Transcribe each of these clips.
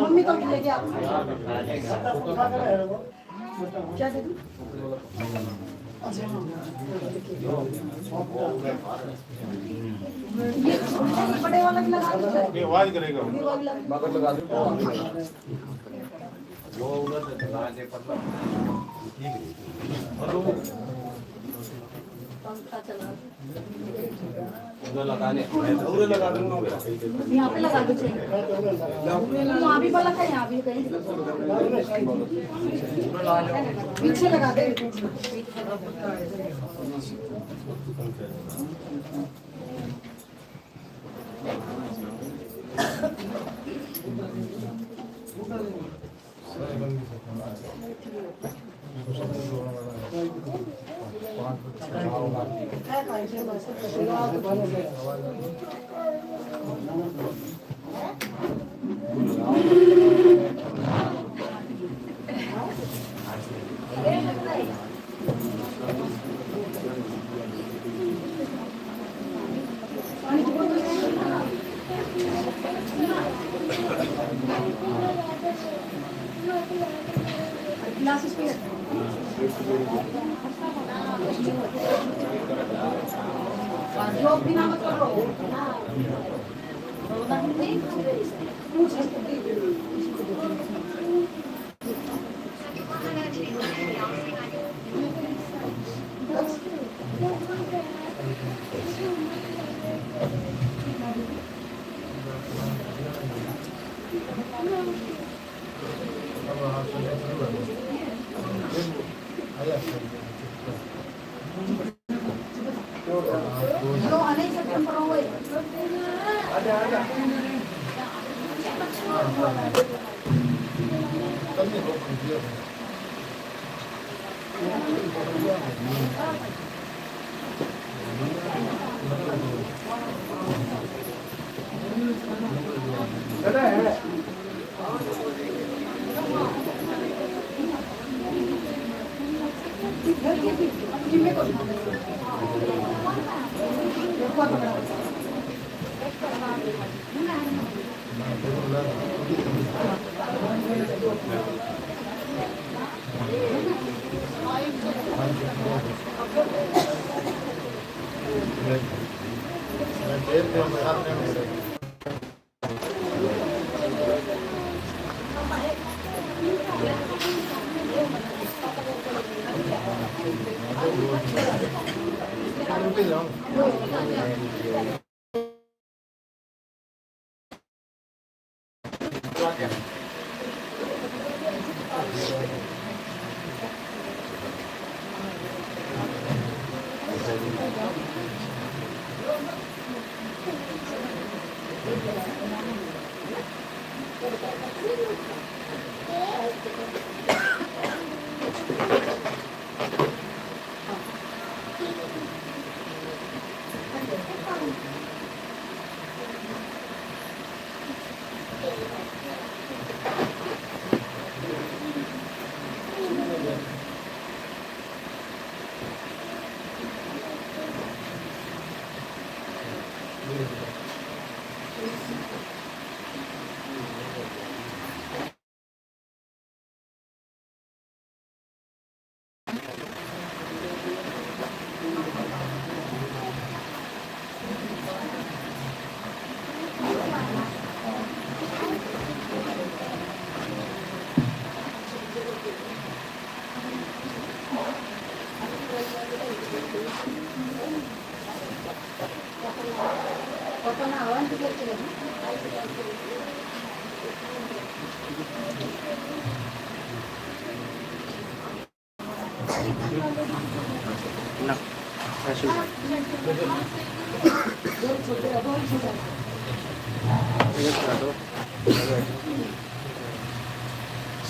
Mummy को लेके आओ। क्या दे दूं? ये बड़े वाला भी लगा दो। ये आवाज करेगा मगर लगा दो। वो उधर से लगा दे पतला ठीक है पंखा चला उधर लगाने उधर लगा दूंगा यहाँ पे लगा दो। वहाँ भी वाला था, यहाँ भी कहीं पीछे लगा दे। ग्लासेस पे जो भी ना मत करो। हेलो अनेक सेकंड पर हुए आजा आजा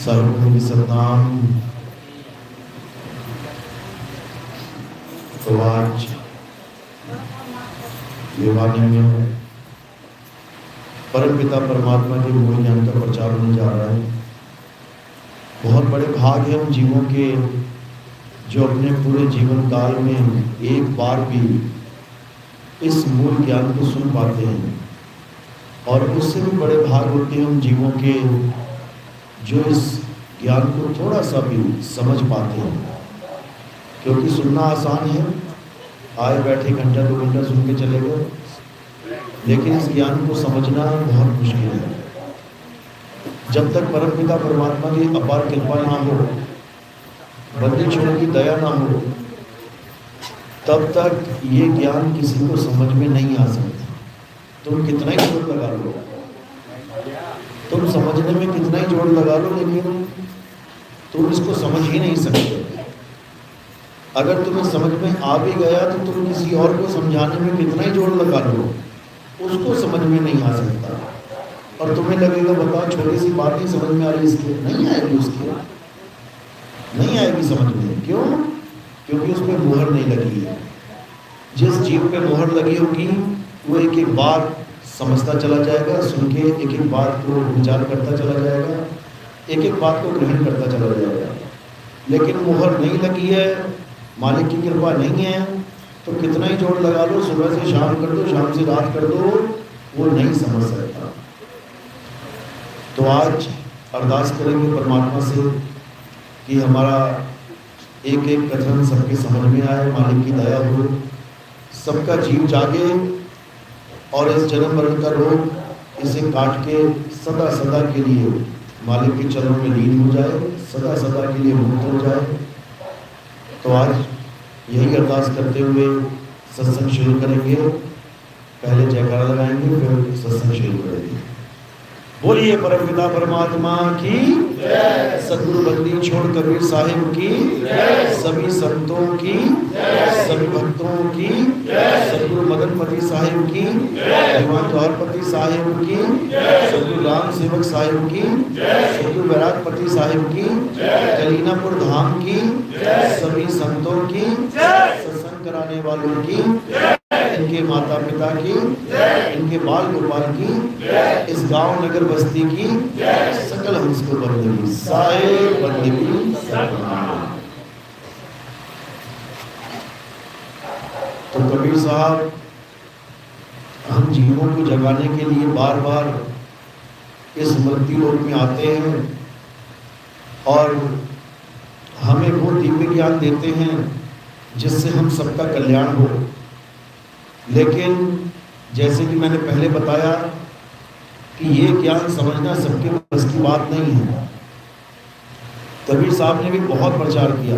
सर्वभूमि सतनाम तो आज भिवानी में परम पिता परमात्मा के मूल ज्ञान का प्रचार होने जा रहा है। बहुत बड़े भाग हैं उन जीवों के जो अपने पूरे जीवन काल में एक बार भी इस मूल ज्ञान को सुन पाते हैं, और उससे भी बड़े भाग होते हैं उन जीवों के जो इस ज्ञान को थोड़ा सा भी समझ पाते हैं। क्योंकि सुनना आसान है, आए बैठे घंटा 2 घंटा सुन के चले गए, लेकिन इस ज्ञान को समझना बहुत मुश्किल है। जब तक परमपिता परमात्मा की अपार कृपा ना हो, बंदिशों की दया ना हो, तब तक ये ज्ञान किसी को समझ में नहीं आ सकता। तुम कितना ही जोर लगा लो, तुम समझने में कितना ही जोर लगा लो, लेकिन तुम इसको समझ ही नहीं सकते। अगर तुम्हें समझ में आ भी गया तो तुम किसी और को समझाने में कितना ही जोर लगा लो, उसको समझ में नहीं आ सकता। और तुम्हें लगेगा बताओ छोटी सी बात ही समझ में आ रही, इसकी नहीं आएगी, उसकी नहीं आएगी समझ में। क्यों? क्योंकि उस पर मुहर नहीं लगी है। जिस जीव पे मुहर लगी होगी वो एक एक बात समझता चला जाएगा, सुन के एक एक बात को विचार करता चला जाएगा, एक एक बात को ग्रहण करता चला जाएगा। लेकिन मुहर नहीं लगी है, मालिक की कृपा नहीं है, तो कितना ही जोर लगा लो, सुबह से शाम कर दो, शाम से रात कर दो, वो नहीं समझ सकता। तो आज अरदास करेंगे परमात्मा से कि हमारा एक एक कथन सबके समझ में आए, मालिक की दया हो, सबका जीव जागे और इस जन्म मरण का रोग इसे काट के सदा सदा के लिए मालिक के चरणों में लीन हो जाए, सदा सदा के लिए मुक्त हो जाए। तो आज यही अरदास करते हुए सत्संग शुरू करेंगे। पहले जयकारा लगाएंगे, फिर सत्संग शुरू करेंगे। बोलिए परमपिता परमात्मा की जय, सद्गुरु बंदी छोड़ कबीर साहिब की जय, सभी संतों की जय, सभी भक्तों की जय, सद्गुरु मदनपति साहिब की जय, भगवान द्वारपति साहिब की जय, सद्गुरु राम सेवक साहिब की जय, सद्गुरु वैरागपति साहिब की जय, जलीनापुर धाम की जय, सभी संतों की जय, सत्संग कराने वालों की जय, इनके माता पिता की, इनके बाल गोपाल की, इस गांव नगर बस्ती की, सकल हंस को बंदगी साहेब बंदगी सतनाम। तो कबीर साहब हम जीवों को जगाने के लिए बार बार इस मृत्यु लोक में आते हैं और हमें वो दिव्य ज्ञान देते हैं जिससे हम सबका कल्याण हो। लेकिन जैसे कि मैंने पहले बताया कि ये ज्ञान समझना सबके बस की बात नहीं है। कबीर साहब ने भी बहुत प्रचार किया,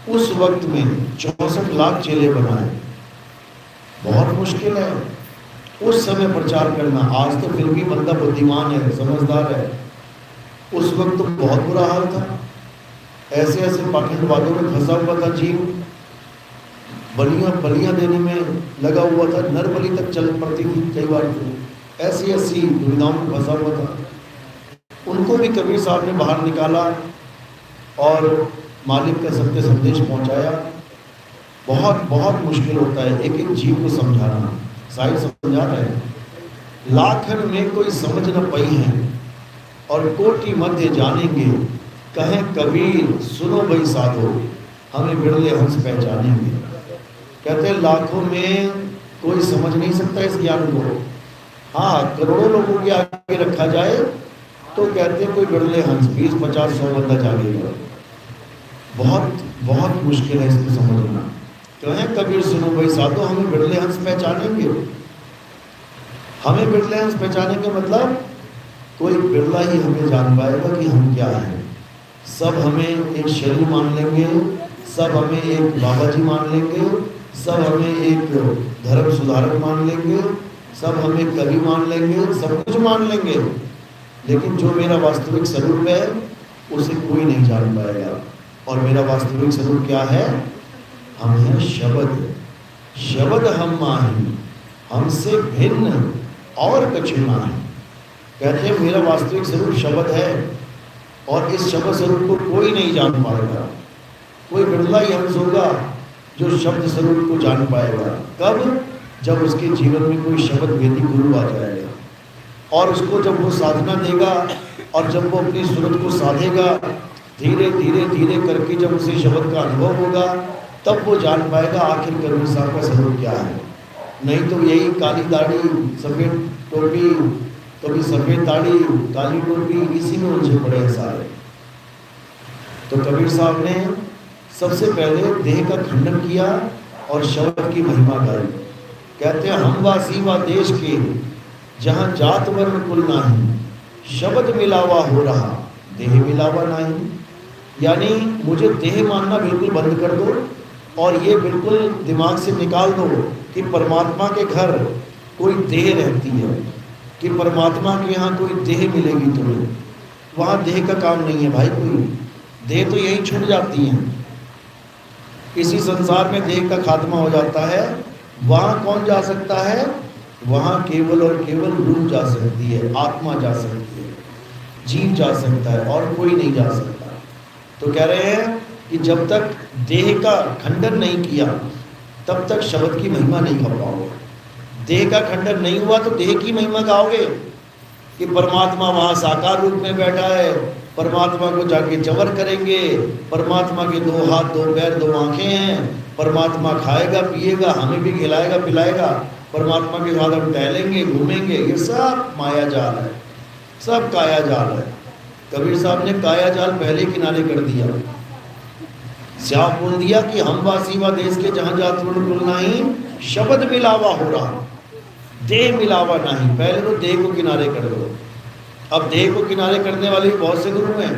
उस वक्त में 64 लाख चेले बनाए। बहुत मुश्किल है उस समय प्रचार करना। आज तो फिर भी बंदा बुद्धिमान है, समझदार है। उस वक्त तो बहुत बुरा हाल था, ऐसे ऐसे पाखंडवादों में फंसा हुआ था जीव, बलियां देने में लगा हुआ था, नर बलि तक चल पड़ती थी कई बार, तो ऐसी ऐसी दुविधाओं में फंसा हुआ था। उनको भी कबीर साहब ने बाहर निकाला और मालिक का सत्य संदेश पहुंचाया। बहुत बहुत मुश्किल होता है एक एक जीव को समझाना। साहिब समझा रहे हैं, लाखन में कोई समझ न पाई है और कोटि मध्य जानेंगे, कहें कबीर सुनो भाई साधो, हमें बिरले हंस पहचानेंगे। कहते हैं लाखों में कोई समझ नहीं सकता इस ज्ञान को। हाँ, करोड़ों लोगों के आगे रखा जाए तो कहते हैं कोई बिरले हंस, 20, 50, 100 बंदा जागेगा। बहुत बहुत मुश्किल है इसको समझना। कहें कबीर सुनो भाई साधो, हमें बिरले हंस पहचानेंगे। हमें बिरले हंस पहचाने का मतलब कोई बिरला ही हमें जान पाएगा कि हम क्या हैं। सब हमें एक शरीर मान लेंगे, सब हमें एक बाबा जी मान लेंगे, सब हमें एक धर्म सुधारक मान लेंगे, सब हमें कवि मान लेंगे, सब कुछ मान लेंगे, लेकिन जो मेरा वास्तविक स्वरूप है उसे कोई नहीं जान पाएगा। और मेरा वास्तविक स्वरूप क्या है? हम हैं शब्द, शब्द हम माही, हमसे भिन्न और कछु नहीं। कहते हैं मेरा वास्तविक स्वरूप शब्द है और इस शब्द स्वरूप को कोई नहीं जान पाएगा। कोई बिरला ही हंस होगा जो शब्द स्वरूप को जान पाएगा। कब? जब उसके जीवन में कोई शब्द वेदी गुरु आ जाएगा और उसको जब वो साधना देगा और जब वो अपनी सूरत को साधेगा, धीरे धीरे धीरे करके जब उसे शब्द का अनुभव होगा, तब वो जान पाएगा आखिर कबीर साहब का स्वरूप क्या है। नहीं तो यही काली दाढ़ी, सफ़ेद टोपी, कभी सफ़ेद दाढ़ी, काली टोपी, इसी में उलझे पड़े हैं सारे। तो कबीर साहब ने सबसे पहले देह का खंडन किया और शब्द की महिमा गाई। कहते हैं हम वासी व देश के, जहाँ जात वर्ण कुल नाही, शब्द मिलावा हो रहा देह मिलावा नहीं। यानी मुझे देह मानना बिल्कुल बंद कर दो और ये बिल्कुल दिमाग से निकाल दो कि परमात्मा के घर कोई देह रहती है, कि परमात्मा के यहाँ कोई देह मिलेगी तुम्हें। वहाँ देह का काम नहीं है भाई, कोई देह तो यहीं छूट जाती है। इसी संसार में देह का खात्मा हो जाता है। वहाँ कौन जा सकता है? वहाँ केवल और केवल रूह जा सकती है, आत्मा जा सकती है, जीव जा सकता है, और कोई नहीं जा सकता। तो कह रहे हैं कि जब तक देह का खंडन नहीं किया तब तक शब्द की महिमा नहीं कर पाओगे। देह का खंडन नहीं हुआ तो देह की महिमा गाओगे कि परमात्मा वहाँ साकार रूप में बैठा है, परमात्मा को जाके चवर करेंगे, परमात्मा के 2 हाथ 2 पैर 2 आँखें हैं, परमात्मा खाएगा पिएगा, हमें भी खिलाएगा पिलाएगा, परमात्मा के साथ हम टहलेंगे घूमेंगे। ये सब माया जाल है, सब काया जाल है। कबीर साहब ने काया जाल पहले किनारे कर दिया, साफ बोल दिया कि हम वासी व देश के, जहाँ जात वर्ण कुल नहीं, शब्द मिलावा हो रहा देह मिलावा नहीं। पहले तो देह को किनारे कर दो। अब देह को किनारे करने वाले बहुत से गुरु हैं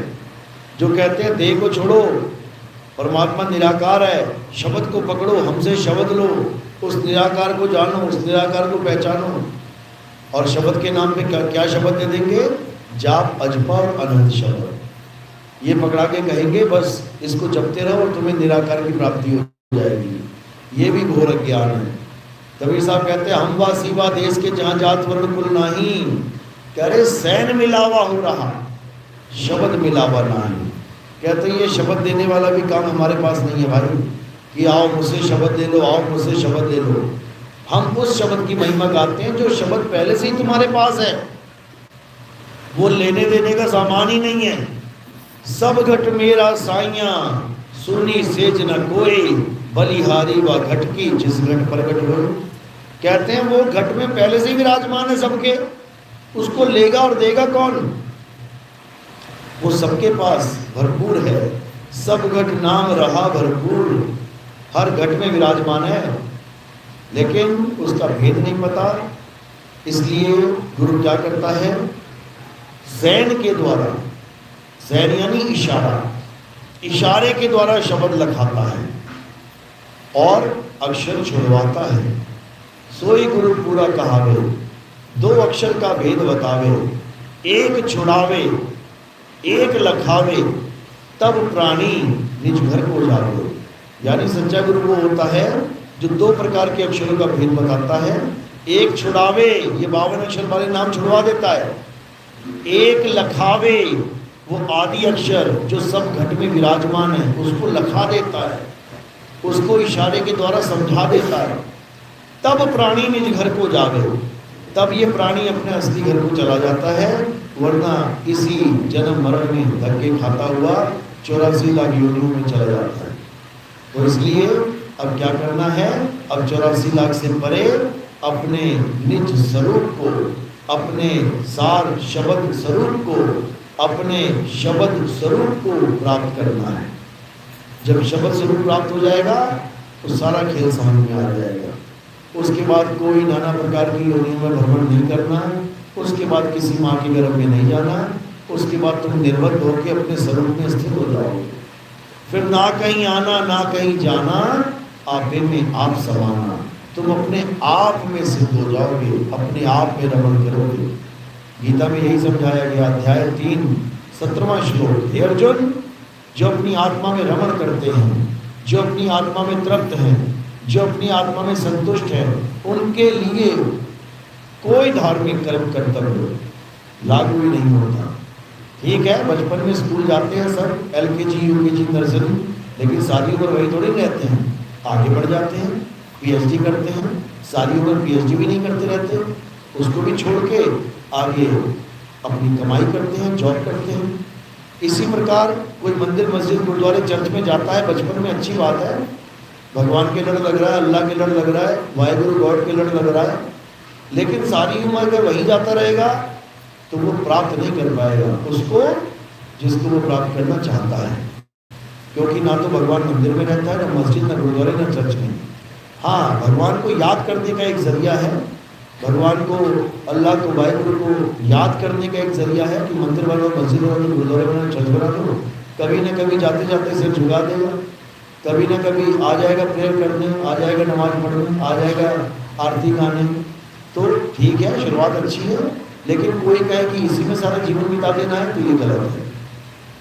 जो कहते हैं देह को छोड़ो, परमात्मा निराकार है, शब्द को पकड़ो, हमसे शब्द लो, उस निराकार को जानो, उस निराकार को पहचानो। और शब्द के नाम पे क्या शब्द दे देंगे? जाप, अजपा और अनंत शब्द, ये पकड़ा के कहेंगे बस इसको जपते रहो और तुम्हें निराकार की प्राप्ति हो जाएगी। ये भी घोर अज्ञान है। कबीर साहब कहते हैं हम वासी व देश के, जहाँ जात वर्ण कुल नहीं, कह रहे सैन मिलावा हो रहा शब्द मिलावा नहीं। कहते ये शब्द देने वाला भी काम हमारे पास नहीं है भाई, कि आओ मुझसे शब्द ले लो, आओ मुझसे शब्द ले लो। हम उस शब्द की महिमा गाते हैं जो शब्द पहले से ही तुम्हारे पास है, वो लेने देने का सामान ही नहीं है। सब घट मेरा साइया, सुनी सेज न कोई, बलिहारी व घट की जिस घट प्रगट हो। कहते हैं वो घट में पहले से ही विराजमान है सबके, उसको लेगा और देगा कौन? वो सबके पास भरपूर है। सब घट नाम रहा भरपूर, हर घट में विराजमान है, लेकिन उसका भेद नहीं पता। इसलिए गुरु क्या करता है? सैन के द्वारा, सैन यानी इशारा, इशारे के द्वारा शब्द लखाता है और अक्षर छुड़वाता है। सोई गुरु पूरा कहावे, 2 अक्षर का भेद बतावे, एक छुड़ावे एक लखावे, तब प्राणी निज घर को जावे। यानी सच्चा गुरु वो होता है जो 2 प्रकार के अक्षरों का भेद बताता है। एक छुड़ावे, ये 52 अक्षर वाले नाम छुड़वा देता है। एक लखावे, वो आदि अक्षर जो सब घट में विराजमान है उसको लखा देता है, उसको इशारे के द्वारा समझा देता है। तब प्राणी निज घर को जावे, तब ये प्राणी अपने असली घर को चला जाता है, वरना इसी जन्म मरण में धक्के खाता हुआ 84 लाख योनियों में चला जाता है। तो इसलिए अब क्या करना है? अब 84 लाख से परे अपने निज स्वरूप को, अपने सार शब्द स्वरूप को, अपने शब्द स्वरूप को प्राप्त करना है। जब शब्द स्वरूप प्राप्त हो जाएगा तो सारा खेल समझ में आ जाएगा। उसके बाद कोई नाना प्रकार की योनियों में भ्रमण नहीं करना, उसके बाद किसी माँ के गर्भ में नहीं जाना, उसके बाद तुम निर्बंध होकर अपने स्वरूप में स्थित हो जाओगे। फिर ना कहीं आना ना कहीं जाना, आपे में आप समाना, तुम अपने आप में सिद्ध हो जाओगे, अपने आप में रमण करोगे। गीता में यही समझाया गया, अध्याय 3 17वां श्लोक। हे अर्जुन, जो अपनी आत्मा में रमण करते हैं, जो अपनी आत्मा में तृप्त हैं, जो अपनी आत्मा में संतुष्ट हैं, उनके लिए कोई धार्मिक कर्म कर्तव्य लागू ही नहीं होता। ठीक है, बचपन में स्कूल जाते हैं सब, LKG UKG नर्सरी, लेकिन सारी उम्र वही थोड़ी रहते हैं, आगे बढ़ जाते हैं, PhD करते हैं, सारी उम्र PhD भी नहीं करते रहते, उसको भी छोड़ के आगे अपनी कमाई करते हैं, जॉब करते हैं। इसी प्रकार कोई मंदिर, मस्जिद, गुरुद्वारे, चर्च में जाता है बचपन में, अच्छी बात है, भगवान के लड़ लग रहा है, अल्लाह के लड़ लग रहा है, वाहेगुरु गॉड के लड़ लग रहा है, लेकिन सारी उम्र अगर वहीं जाता रहेगा तो वो प्राप्त नहीं कर पाएगा उसको जिसको वो प्राप्त करना चाहता है। क्योंकि ना तो भगवान मंदिर में रहता है, ना मस्जिद, ना गुरुद्वारे, ना चर्च में। हाँ, भगवान को याद करने का एक जरिया है, भगवान को, अल्लाह को, वाहेगुरु को याद करने का एक जरिया है कि मंदिर बनो, मस्जिद बनो, गुरुद्वारे बनो, चर्च बना दो, कभी ना कभी जाते जाते सिर झुका देगा, कभी ना कभी आ जाएगा प्रेयर करने, आ जाएगा नमाज पढ़ने, आ जाएगा आरती गाने, तो ठीक है, शुरुआत अच्छी है। लेकिन कोई कहे कि इसी में सारा जीवन बिता देना है तो ये गलत है।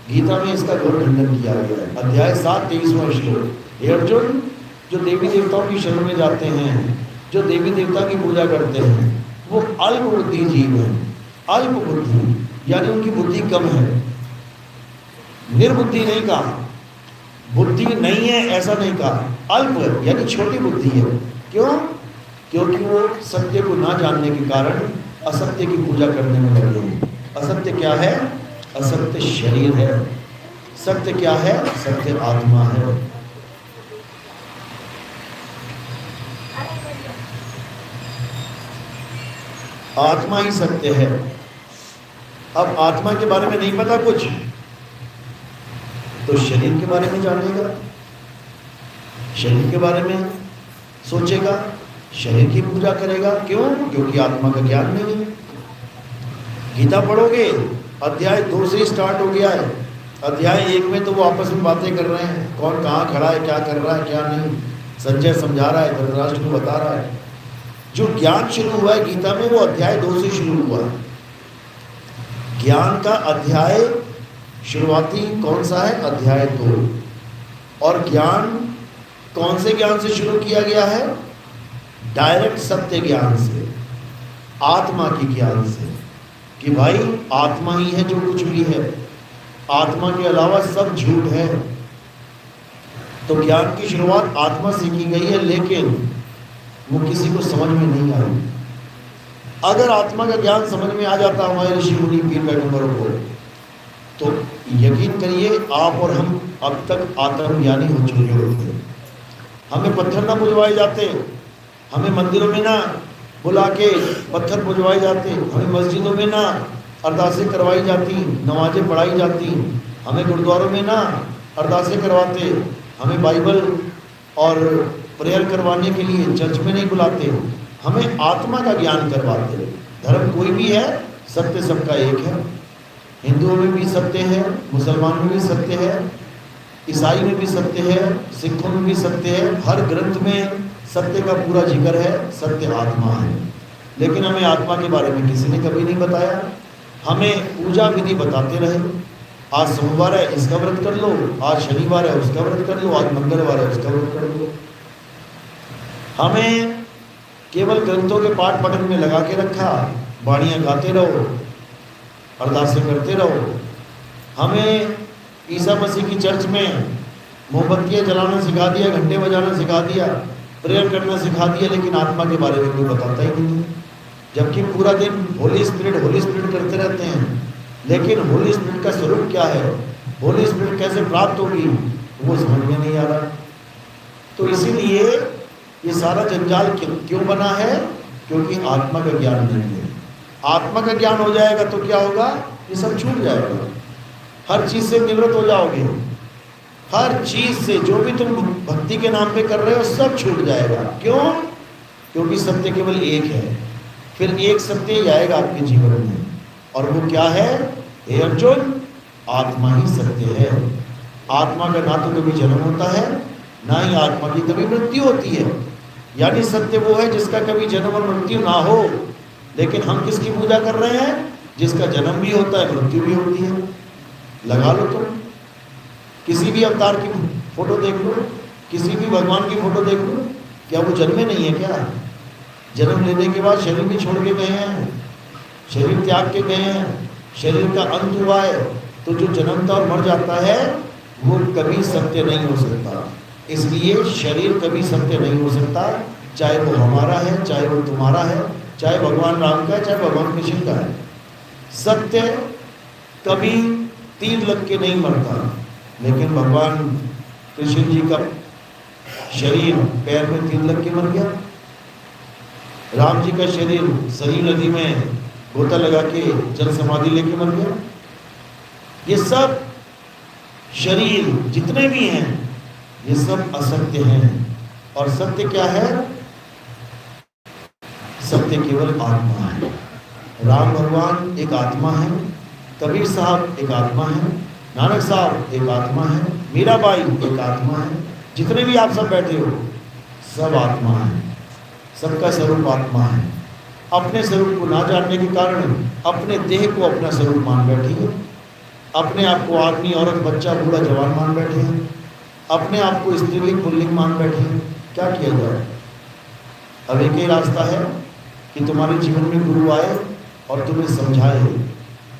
गीता में इसका घोर खंडन किया गया है। अध्याय 7 23वां श्लोक, हे अर्जुन, जो देवी देवताओं की शरण में जाते हैं, जो देवी देवता की पूजा करते हैं, वो अल्प बुद्धि जीव हैं। अल्प बुद्धि यानी उनकी बुद्धि कम है, निर्बुद्धि नहीं कहा, बुद्धि नहीं है ऐसा नहीं कहा, अल्प यानी छोटी बुद्धि है। क्यों? क्योंकि वो सत्य को ना जानने के कारण असत्य की पूजा करने में लगे हैं। असत्य क्या है? असत्य शरीर है। सत्य क्या है? सत्य आत्मा है। आत्मा ही सत्य है। अब आत्मा के बारे में नहीं पता कुछ तो शरीर के बारे में जानेगा, शरीर के बारे में सोचेगा, शरीर की पूजा करेगा। क्यों? क्योंकि आत्मा का ज्ञान नहीं है। गीता पढ़ोगे, अध्याय 2 से स्टार्ट हो गया है। अध्याय 1 में तो वो आपस में बातें कर रहे हैं, कौन कहाँ खड़ा है, क्या कर रहा है, क्या नहीं। संजय समझा रहा है, धृतराष्ट्र को बता रहा है। जो ज्ञान शुरू हुआ है गीता में वो अध्याय 2 से शुरू हुआ है। ज्ञान का अध्याय शुरुआती कौन सा है? अध्याय 2। और ज्ञान कौन से ज्ञान से शुरू किया गया है? डायरेक्ट सत्य ज्ञान से, आत्मा की ज्ञान से, कि भाई आत्मा ही है जो कुछ भी है, आत्मा के अलावा सब झूठ है। तो ज्ञान की शुरुआत आत्मा से की गई है, लेकिन वो किसी को समझ में नहीं आई। अगर आत्मा का ज्ञान समझ में आ जाता हमारे ऋषि मुनि पीर पैगंबरों को, तो यकीन करिए आप और हम अब तक आत्मज्ञानी हो चुके होते। हमें पत्थर ना बुझवाए जाते, हमें मंदिरों में ना बुला के पत्थर बुझवाए जाते, हमें मस्जिदों में ना अरदासें करवाई जाती, नमाजें पढ़ाई जाती, हमें गुरुद्वारों में ना अरदासें करवाते, हमें बाइबल और प्रेयर करवाने के लिए चर्च में नहीं बुलाते, हमें आत्मा का ज्ञान करवाते। धर्म कोई भी है, सत्य सबका एक है। हिंदुओं में भी सत्य है, मुसलमानों में भी सत्य है, ईसाई में भी सत्य है, सिखों में भी सत्य है। हर ग्रंथ में सत्य का पूरा जिक्र है, सत्य आत्मा है। लेकिन हमें आत्मा के बारे में किसी ने कभी नहीं बताया। हमें पूजा विधि बताते रहे, आज सोमवार है इसका व्रत कर लो, आज शनिवार है उसका व्रत कर लो, आज मंगलवार है उसका व्रत कर लो। हमें केवल ग्रंथों के पाठ पठन में लगा के रखा, बाणियाँ गाते रहो, अरदासें करते रहो। हमें ईसा मसीह की चर्च में मोमबत्तियाँ जलाना सिखा दिया, घंटे बजाना सिखा दिया, प्रेयर करना सिखा दिया, लेकिन आत्मा के बारे में कोई बताता ही नहीं है। जबकि पूरा दिन होली स्पिरिट करते रहते हैं, लेकिन होली स्पिरिट का स्वरूप क्या है, होली स्पिरिट कैसे प्राप्त होगी, वो समझ में नहीं आ रहा। तो इसीलिए ये सारा जंजाल क्यों बना है? क्योंकि आत्मा का ज्ञान नहीं है। आत्मा का ज्ञान हो जाएगा तो क्या होगा? ये सब छूट जाएगा, हर चीज़ से निवृत्त हो जाओगे। हर चीज़ से जो भी तुम भक्ति के नाम पे कर रहे हो सब छूट जाएगा। क्यों? क्योंकि सत्य केवल एक है। फिर एक सत्य ही आएगा आपके जीवन में, और वो क्या है? हे अर्जुन, आत्मा ही सत्य है। आत्मा का ना तो कभी जन्म होता है, ना ही आत्मा की कभी मृत्यु होती है। यानी सत्य वो है जिसका कभी जन्म और मृत्यु ना हो। लेकिन हम किसकी पूजा कर रहे हैं? जिसका जन्म भी होता है, मृत्यु भी होती है। लगा लो तुम किसी भी अवतार की फोटो देख लो, किसी भी भगवान की फोटो देख लो, क्या वो जन्मे नहीं है क्या? जन्म लेने के बाद शरीर भी छोड़ के गए हैं, शरीर त्याग के गए हैं, शरीर का अंत हुआ है। तो जो जन्मता और मर जाता है वो कभी सत्य नहीं हो सकता। इसलिए शरीर कभी सत्य नहीं हो सकता, चाहे वो हमारा है, चाहे वो तुम्हारा है, चाहे भगवान राम का है, चाहे भगवान कृष्ण का है। सत्य कभी तीर लग के नहीं मरता, लेकिन भगवान कृष्ण जी का शरीर पैर में तीर लग के मर गया। राम जी का शरीर सही नदी में गोता लगा के जल समाधि लेके मर गया। ये सब शरीर जितने भी हैं ये सब असत्य हैं। और सत्य क्या है? सत्य केवल आत्मा है। राम भगवान एक आत्मा है, कबीर साहब एक आत्मा है, नानक साहब एक आत्मा है, मीराबाई एक आत्मा है, जितने भी आप सब बैठे हो सब आत्मा है, सबका स्वरूप आत्मा है। अपने स्वरूप को ना जानने के कारण अपने देह को अपना स्वरूप मान बैठी है, अपने आप को आदमी, औरत, बच्चा, बूढ़ा, जवान मान बैठे हैं, अपने आप को स्त्रीलिंग पुल्लिंग मान बैठे हैं। क्या किया जाए? अब एक ही रास्ता है कि तुम्हारे जीवन में गुरु आए और तुम्हें समझाए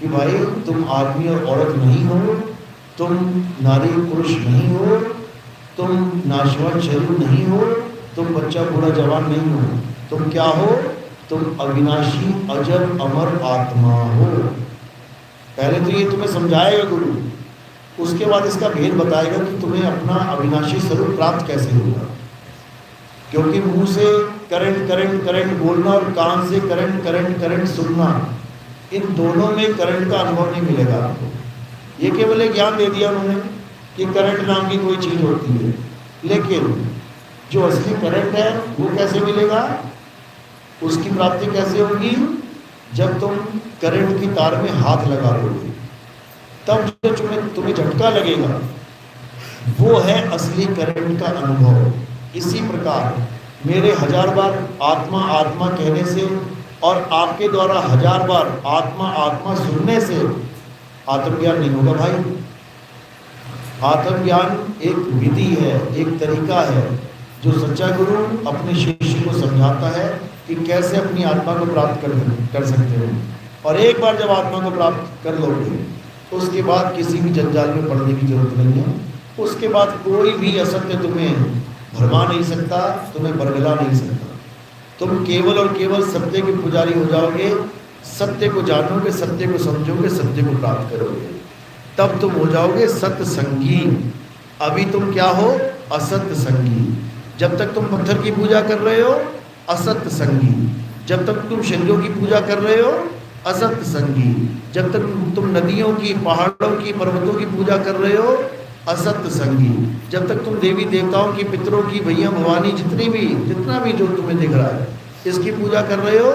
कि भाई तुम आदमी और औरत नहीं हो, तुम नारी पुरुष नहीं हो, तुम नाशवान शरीर नहीं हो, तुम बच्चा बूढ़ा जवान नहीं हो, तुम क्या हो? तुम अविनाशी अजर अमर आत्मा हो। पहले तो ये तुम्हें समझाएगा गुरु, उसके बाद इसका भेद बताएगा कि तुम्हें अपना अविनाशी स्वरूप प्राप्त कैसे होगा। क्योंकि मुंह से करंट करंट करंट बोलना और कान से करंट करंट करंट सुनना, इन दोनों में करंट का अनुभव नहीं मिलेगा आपको। ये केवल एक ज्ञान दे दिया उन्होंने कि करंट नाम की कोई चीज़ होती है, लेकिन जो असली करंट है वो कैसे मिलेगा? उसकी प्राप्ति कैसे होगी? जब तुम करंट की तार में हाथ लगा दोगे, तब जो तुम्हें झटका लगेगा वो है असली करंट का अनुभव। इसी प्रकार मेरे 1000 बार आत्मा आत्मा कहने से और आपके द्वारा 1000 बार आत्मा आत्मा सुनने से आत्मज्ञान नहीं होगा भाई। आत्मज्ञान एक विधि है, एक तरीका है जो सच्चा गुरु अपने शिष्य को समझाता है कि कैसे अपनी आत्मा को प्राप्त कर सकते हो। और एक बार जब आत्मा को प्राप्त कर लोगे तो उसके बाद किसी भी जंजाल में पड़ने की जरूरत नहीं है। उसके बाद कोई भी असत्य तुम्हें भरमा नहीं सकता, तुम्हें बरगला नहीं सकता। तुम केवल और केवल सत्य के पुजारी हो जाओगे, सत्य को जानोगे, सत्य को समझोगे, सत्य को प्राप्त करोगे, तब तुम हो जाओगे सत्य संगी। अभी तुम क्या हो? असत्य संगी। जब तक तुम पत्थर की पूजा कर रहे हो असत्य संगी, जब तक तुम शरीरों की पूजा कर रहे हो असत्य संगी, जब तक तुम नदियों की, पहाड़ों की, पर्वतों की पूजा कर रहे हो असत्य संगी, जब तक तुम देवी देवताओं की, पितरों की, भैया भवानी, जितना भी जो तुम्हें दिख रहा है इसकी पूजा कर रहे हो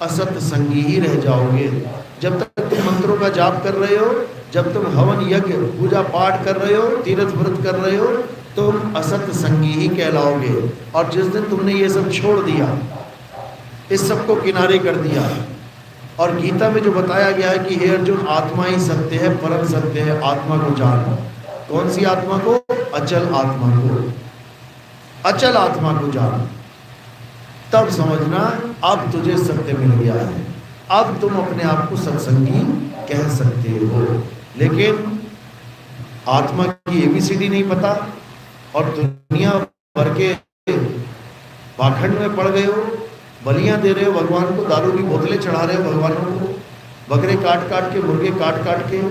असत्य संगी ही रह जाओगे। जब तक तुम मंत्रों का जाप कर रहे हो, जब तुम हवन यज्ञ पूजा पाठ कर रहे हो, तीर्थ व्रत कर रहे हो, तुम असत्य संगी ही कहलाओगे। और जिस दिन तुमने ये सब छोड़ दिया, इस सब को किनारे कर दिया, और गीता में जो बताया गया है कि हे अर्जुन आत्मा ही सत्य है, परम सत्य है, आत्मा को जान। कौन सी आत्मा को? अचल आत्मा को, अचल आत्मा को जान। तब समझना अब तुझे सत्य मिल गया है, अब तुम अपने आप को सत्संगी कह सकते हो। लेकिन आत्मा की ABCD नहीं पता और दुनिया भर के पाखंड में पड़ गए हो, बलियां दे रहे हो भगवान को, दारू की बोतलें चढ़ा रहे हो भगवानों को, बकरे काट काट के, मुर्गे काट काट के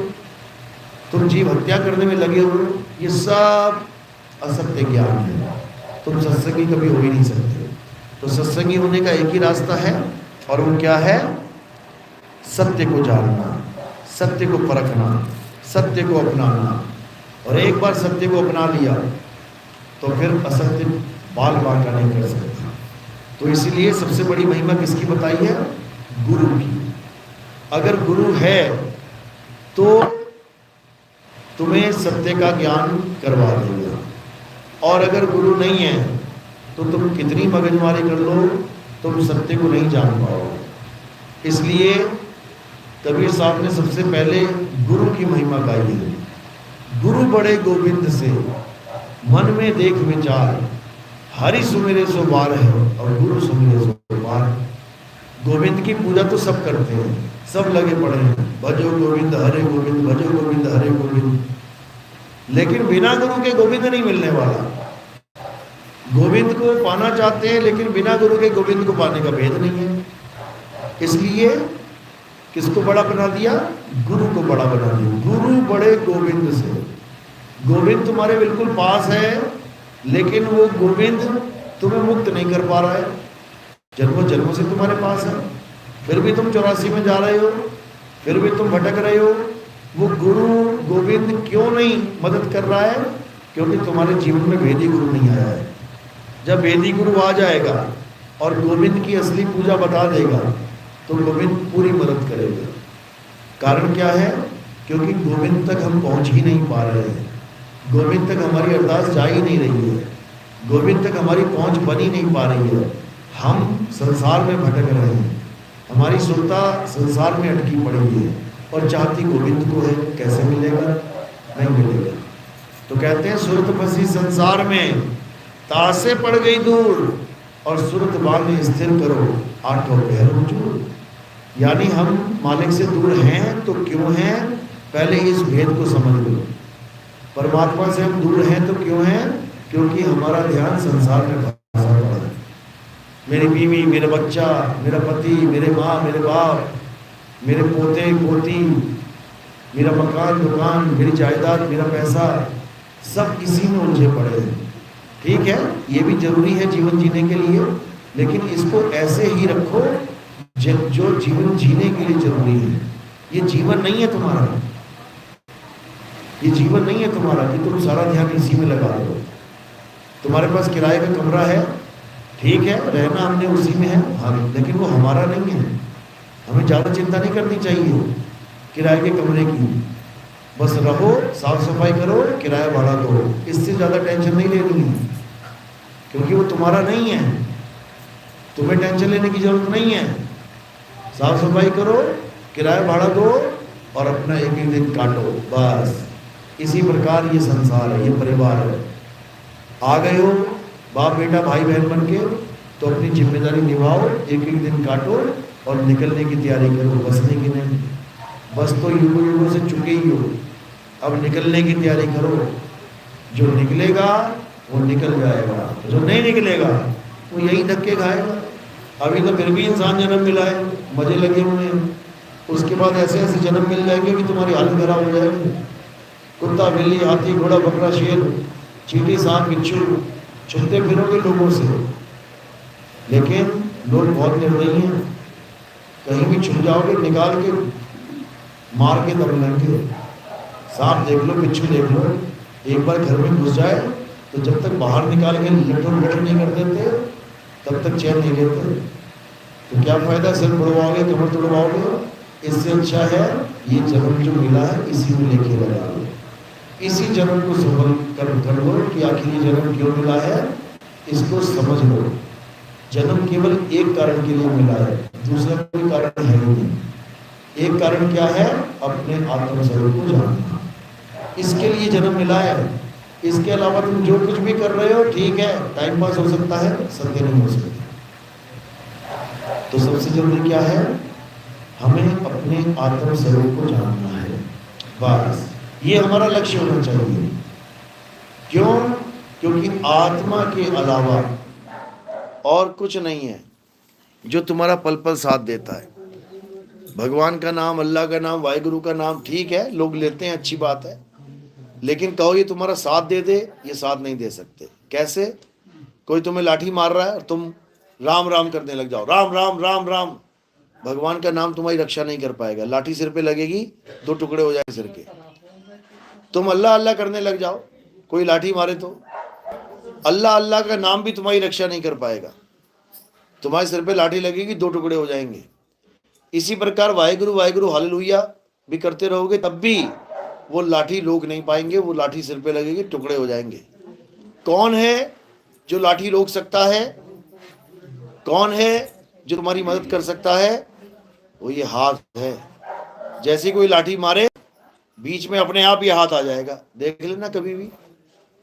तुम जीव हत्या करने में लगे हो। ये सब असत्य ज्ञान है, तुम सत्संगी कभी हो ही नहीं सकते। तो सत्संगी होने का एक ही रास्ता है, और वो क्या है? सत्य को जानना, सत्य को परखना, सत्य को अपनाना। और एक बार सत्य को अपना लिया तो फिर असत्य बाल बांका नहीं कर सकता। तो इसीलिए सबसे बड़ी महिमा किसकी बताई है? गुरु की। अगर गुरु है तो तुम्हें सत्य का ज्ञान करवा देगा, और अगर गुरु नहीं है तो तुम कितनी मगजमारी कर लो, तुम सत्य को नहीं जान पाओगे। इसलिए कबीर साहब ने सबसे पहले गुरु की महिमा गाई है। गुरु बड़े गोविंद से मन में देख विचार, हरि सुमिरे सो बार है और गुरु सुमिरे सो बार। गोविंद की पूजा तो सब करते हैं, सब लगे पड़े हैं, भजो गोविंद हरे गोविंद, भजो गोविंद हरे गोविंद, लेकिन बिना गुरु के गोविंद नहीं मिलने वाला। गोविंद को पाना चाहते हैं, लेकिन बिना गुरु के गोविंद को पाने का भेद नहीं है। इसलिए किसको बड़ा बना दिया? गुरु को बड़ा बना दिया। गुरु बड़े गोविंद से। गोविंद तुम्हारे बिल्कुल पास है, लेकिन वो गोविंद तुम्हें मुक्त नहीं कर पा रहा है। जन्मों जन्मों से तुम्हारे पास है, फिर भी तुम 84 में जा रहे हो, फिर भी तुम भटक रहे हो। वो गुरु गोविंद क्यों नहीं मदद कर रहा है? क्योंकि तुम्हारे जीवन में वेदी गुरु नहीं आया है। जब वेदी गुरु आ जाएगा और गोविंद की असली पूजा बता देगा तो गोविंद पूरी मदद करेगा। कारण क्या है? क्योंकि गोविंद तक हम पहुंच ही नहीं पा रहे हैं। गोविंद तक हमारी अरदास जा ही नहीं रही है, गोविंद तक हमारी पहुंच बन ही नहीं पा रही है। हम संसार में भटक रहे हैं, हमारी सुरता संसार में अटकी पड़ी है और चाहती गोविंद को है। कैसे मिलेगा? नहीं मिलेगा। तो कहते हैं सुरत फंसी संसार में, तासे पड़ गई दूर, और सुरत बांधे स्थिर करो, आठों पैरों जोड़। यानी हम मालिक से दूर हैं तो क्यों हैं? पहले इस भेद को समझ लो। परमात्मा से हम दूर हैं तो क्यों हैं? क्योंकि हमारा ध्यान संसार में फंसा पड़ा है। मेरी बीवी, मेरा बच्चा, मेरा पति, मेरे माँ, मेरे बाप, मेरे पोते पोती, मेरा मकान दुकान, मेरी जायदाद, मेरा पैसा, सब इसी में उलझे पड़े हैं। ठीक है, ये भी जरूरी है जीवन जीने के लिए, लेकिन इसको ऐसे ही रखो जो जीवन जीने के लिए जरूरी है। ये जीवन नहीं है तुम्हारा, ये जीवन नहीं है तुम्हारा कि तुम सारा ध्यान इसी में लगा दो। तुम्हारे पास किराए का कमरा है, ठीक है, रहना हमने उसी में है, हाँ, लेकिन वो हमारा नहीं है। हमें ज़्यादा चिंता नहीं करनी चाहिए किराए के कमरे की। बस रहो, साफ सफाई करो, किराया भाड़ा दो, इससे ज़्यादा टेंशन नहीं लेनी है, क्योंकि वो तुम्हारा नहीं है। तुम्हें टेंशन लेने की जरूरत नहीं है। साफ सफाई करो, किराया भाड़ा दो और अपना एक एक दिन काटो, बस। इसी प्रकार ये संसार है, ये परिवार है। आ गए हो बाप बेटा भाई बहन बन के, तो अपनी जिम्मेदारी निभाओ, एक एक दिन काटो और निकलने की तैयारी करो। बसने की नहीं, बस तो युगों युगों से चुके ही हो, अब निकलने की तैयारी करो। जो निकलेगा वो निकल जाएगा, जो नहीं निकलेगा वो यही धक्के खाएगा। अभी तो फिर भी इंसान जन्म मिला है, मजे लगे हुए हैं, उसके बाद ऐसे ऐसे जन्म मिल जाएंगे कि तुम्हारी हालत खराब हो जाएगी। कुत्ता बिल्ली हाथी घोड़ा बकरा शेर चींटी सांप बिच्छू छुपते फिरोगे लोगों से, लेकिन लोग बहुत निर्दयी हैं। कहीं भी छुप जाओगे, निकाल के मार के दम लेंगे। सांप देख लो, बिच्छू देख लो, एक बार घर में घुस जाए तो जब तक बाहर निकाल के लटों लटों नहीं कर देते तब तक चैन नहीं लेते। तो क्या फायदा, सिर बुड़वाओगे, कमर तोड़वाओगे। इससे अच्छा है ये जन्म जो मिला है इसी में लेके लगा लो, इसी जन्म को सफल कर लो कि आखिर ये जन्म क्यों मिला है, इसको समझ लो। जन्म केवल एक कारण के लिए मिला है, दूसरा कोई कारण है ही नहीं। एक कारण क्या है? अपने आत्म स्वरूप को जानना, इसके लिए जन्म मिला है। इसके अलावा तुम जो कुछ भी कर रहे हो ठीक है, टाइम पास हो सकता है, सत्य नहीं हो सकता। तो सबसे जरूरी क्या है? हमें अपने आत्म स्वरूप को जानना है, बस ये हमारा लक्ष्य होना चाहिए। क्यों? क्योंकि आत्मा के अलावा और कुछ नहीं है जो तुम्हारा पल पल साथ देता है। भगवान का नाम, अल्लाह का नाम, वाहिगुरु का नाम ठीक है, लोग लेते हैं, अच्छी बात है, लेकिन कहो ये तुम्हारा साथ दे दे, ये साथ नहीं दे सकते। कैसे? कोई तुम्हें लाठी मार रहा है और तुम राम राम करने लग जाओ, राम राम राम राम, भगवान का नाम तुम्हारी रक्षा नहीं कर पाएगा। लाठी सिर पे लगेगी, दो टुकड़े हो जाए सिर के। तुम अल्लाह अल्लाह करने लग जाओ, कोई लाठी मारे तो अल्लाह अल्लाह का नाम भी तुम्हारी रक्षा नहीं कर पाएगा, तुम्हारे सिर पे लाठी लगेगी, दो टुकड़े हो जाएंगे। इसी प्रकार वाहिगुरु वाहिगुरु हालेलुया भी करते रहोगे, तब भी वो लाठी रोक नहीं पाएंगे, वो लाठी सिर पे लगेगी, टुकड़े हो जाएंगे। कौन है जो लाठी रोक सकता है? कौन है जो तुम्हारी मदद कर सकता है? वो ये हाथ है। जैसी कोई लाठी मारे, बीच में अपने आप ये हाथ आ जाएगा। देख लेना, कभी भी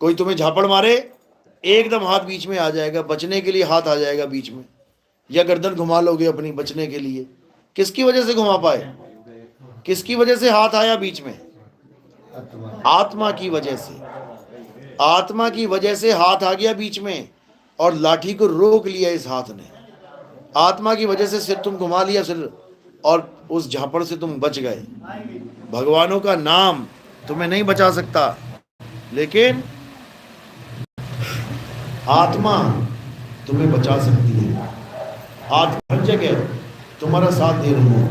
कोई तुम्हें झापड़ मारे, एकदम हाथ बीच में आ जाएगा, बचने के लिए हाथ आ जाएगा बीच में। या गर्दन घुमा लोगे अपनी बचने के लिए, किसकी वजह से घुमा पाए? किसकी वजह से हाथ आया बीच में? आत्मा की वजह से। आत्मा की वजह से हाथ आ गया बीच में और लाठी को रोक लिया इस हाथ ने। आत्मा की वजह से सिर तुम घुमा लिया सिर, और उस झापड़ से तुम बच गए। भगवानों का नाम तुम्हें नहीं बचा सकता, लेकिन आत्मा तुम्हें बचा सकती है। आत्मा हर जगह तुम्हारा साथ दे रही है।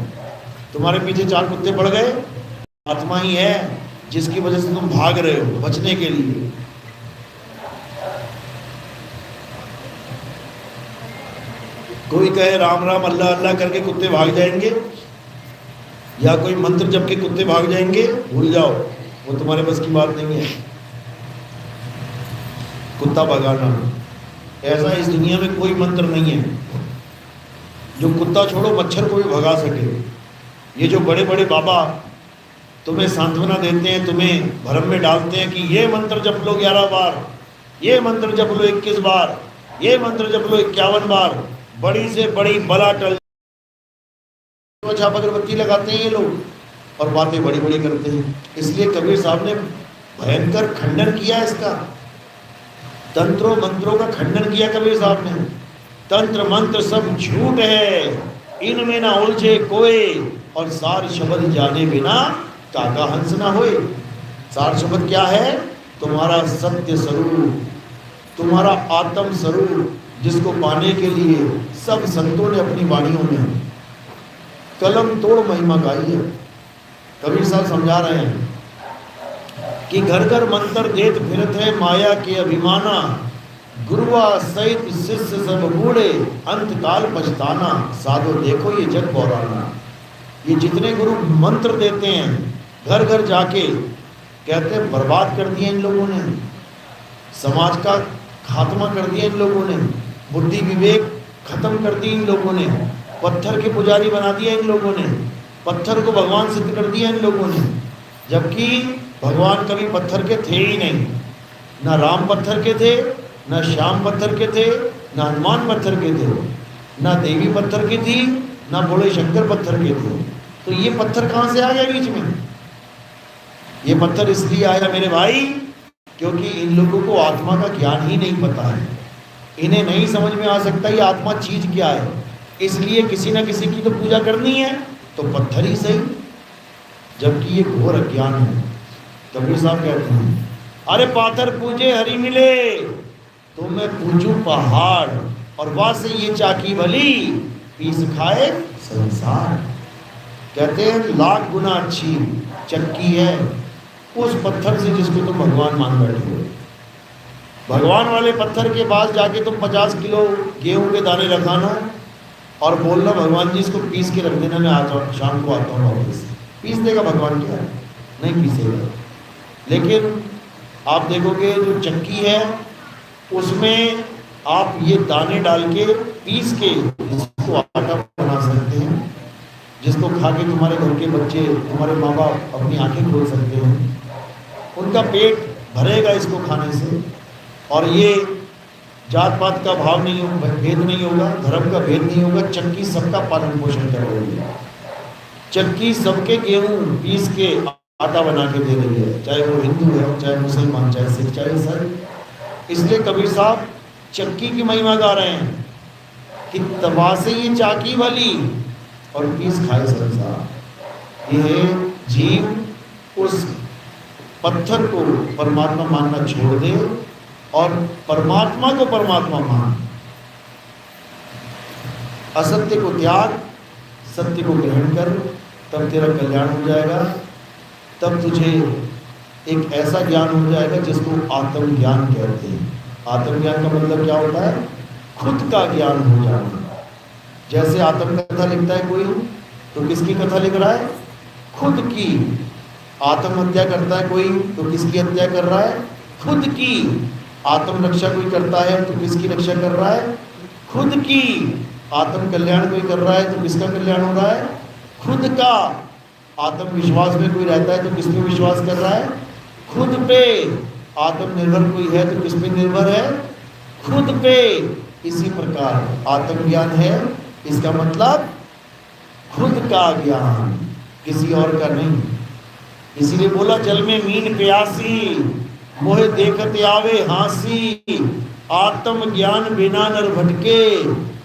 तुम्हारे पीछे 4 कुत्ते पड़ गए, आत्मा ही है जिसकी वजह से तुम भाग रहे हो बचने के लिए। कोई कहे राम राम अल्लाह अल्लाह करके कुत्ते भाग जाएंगे, या कोई मंत्र जप के कुत्ते भाग जाएंगे, भूल जाओ, वो तुम्हारे बस की बात नहीं है। कुत्ता भगाना ऐसा इस दुनिया में कोई मंत्र नहीं है जो कुत्ता छोड़ो मच्छर को भी भगा सके। ये जो बड़े बड़े बाबा तुम्हें सांत्वना देते हैं, तुम्हें भ्रम में डालते हैं कि ये मंत्र जप लो 11 बार, ये मंत्र जप लो 21 बार, ये मंत्र जप लो 51 बार, बड़ी से बड़ी बला टल छाप अगरबत्ती लगाते हैं ये लोग और बातें बड़ी बड़ी करते हैं। इसलिए कबीर साहब ने भयंकर खंडन किया इसका, तंत्रों मंत्रों का खंडन किया कबीर साहब ने। तंत्र मंत्र सब झूठ है, इनमें ना उलझे कोई, और सार शब्द जाने बिना काका हंस ना होए। सार शब्द क्या है? तुम्हारा सत्य स्वरूप, तुम्हारा आत्म स्वरूप, जिसको पाने के लिए सब संतों ने अपनी वाणियों में कलम तोड़ महिमा गाई है। कबीर साहब समझा रहे हैं कि घर घर मंत्र देत फिरत है माया के अभिमाना, गुरुआ सहित शिष्य सब बूढ़े अंत काल पछताना, साधो देखो ये जग बौराना। ये जितने गुरु मंत्र देते हैं घर घर जाके कहते हैं बर्बाद कर दिया इन लोगों ने, समाज का खात्मा कर दिया इन लोगों ने, बुद्धि विवेक खत्म कर दी इन लोगों ने, पत्थर के पुजारी बना दिया इन लोगों ने, पत्थर को भगवान सिद्ध कर दिया इन लोगों ने। जबकि भगवान कभी पत्थर के थे ही नहीं, ना राम पत्थर के थे, ना श्याम पत्थर के थे, ना हनुमान पत्थर के थे, ना देवी पत्थर की थी, ना भोले शंकर पत्थर के थे। तो ये पत्थर कहाँ से आ गया बीच में? ये पत्थर इसलिए आया मेरे भाई क्योंकि इन लोगों को आत्मा का ज्ञान ही नहीं पता है। इन्हें नहीं समझ में आ सकता ये आत्मा चीज क्या है, इसलिए किसी ना किसी की तो पूजा करनी है तो पत्थर ही सही, जबकि ये घोर अज्ञान है। कबीर साहब कहते हैं अरे पाथर पूजे हरि मिले तो मैं पूजू पहाड़, और वहां से ये चाकी भली पीस खाए संसार। कहते हैं लाख गुना अच्छी चक्की है उस पत्थर से जिसको तुम भगवान मान बैठे हो। भगवान वाले पत्थर के पास जाके तुम 50 किलो गेहूं के दाने रखाना और बोलना भगवान जी इसको पीस के रख देना, मैं आता हूँ शाम को आता हूँ वापस। पीस देगा भगवान? क्या नहीं पीसेगा। लेकिन आप देखोगे जो चक्की है उसमें आप ये दाने डाल के पीस के इसको आटा बना सकते हैं, जिसको खा के तुम्हारे घर के बच्चे, तुम्हारे माँ बाप अपनी आंखें खोल सकते हैं, उनका पेट भरेगा इसको खाने से। और ये जात पात का भाव नहीं होगा, भेद नहीं होगा, धर्म का भेद नहीं होगा, चक्की सबका पालन पोषण कर रही है। चक्की सबके गेहूं पीस के आटा बना के दे रही है, चाहे वो हिंदू है, चाहे मुसलमान, चाहे सिख, चाहे ईसाई। इसलिए कबीर साहब चक्की की महिमा गा रहे हैं कि तवा से ये चाकी वाली और पीस खाए संसार। ये जीव उस पत्थर को परमात्मा मानना छोड़ दे और परमात्मा को परमात्मा मान। असत्य को त्याग, सत्य को ग्रहण कर, तब तेरा कल्याण हो जाएगा। तब तुझे एक ऐसा ज्ञान हो जाएगा जिसको आत्मज्ञान कहते हैं। आत्मज्ञान का मतलब क्या होता है? खुद का ज्ञान हो जाना। जैसे आत्मकथा लिखता है कोई, तो किसकी कथा लिख रहा है? खुद की। आत्महत्या करता है कोई, तो किसकी हत्या कर रहा है? खुद की। आत्म रक्षा कोई करता है तो किसकी रक्षा कर रहा है? खुद की। आत्म कल्याण कोई कर रहा है तो किसका कल्याण हो रहा है? खुद का। आत्मविश्वास में कोई रहता है तो किस पे विश्वास कर रहा है? खुद पे। आत्मनिर्भर कोई है तो किस पे निर्भर है? खुद पे। इसी प्रकार आत्मज्ञान है, इसका मतलब खुद का ज्ञान, किसी और का नहीं। इसीलिए बोला जल में मीन प्यासी, मोहे देखते आवे हांसी, आत्म ज्ञान बिना नर भटके,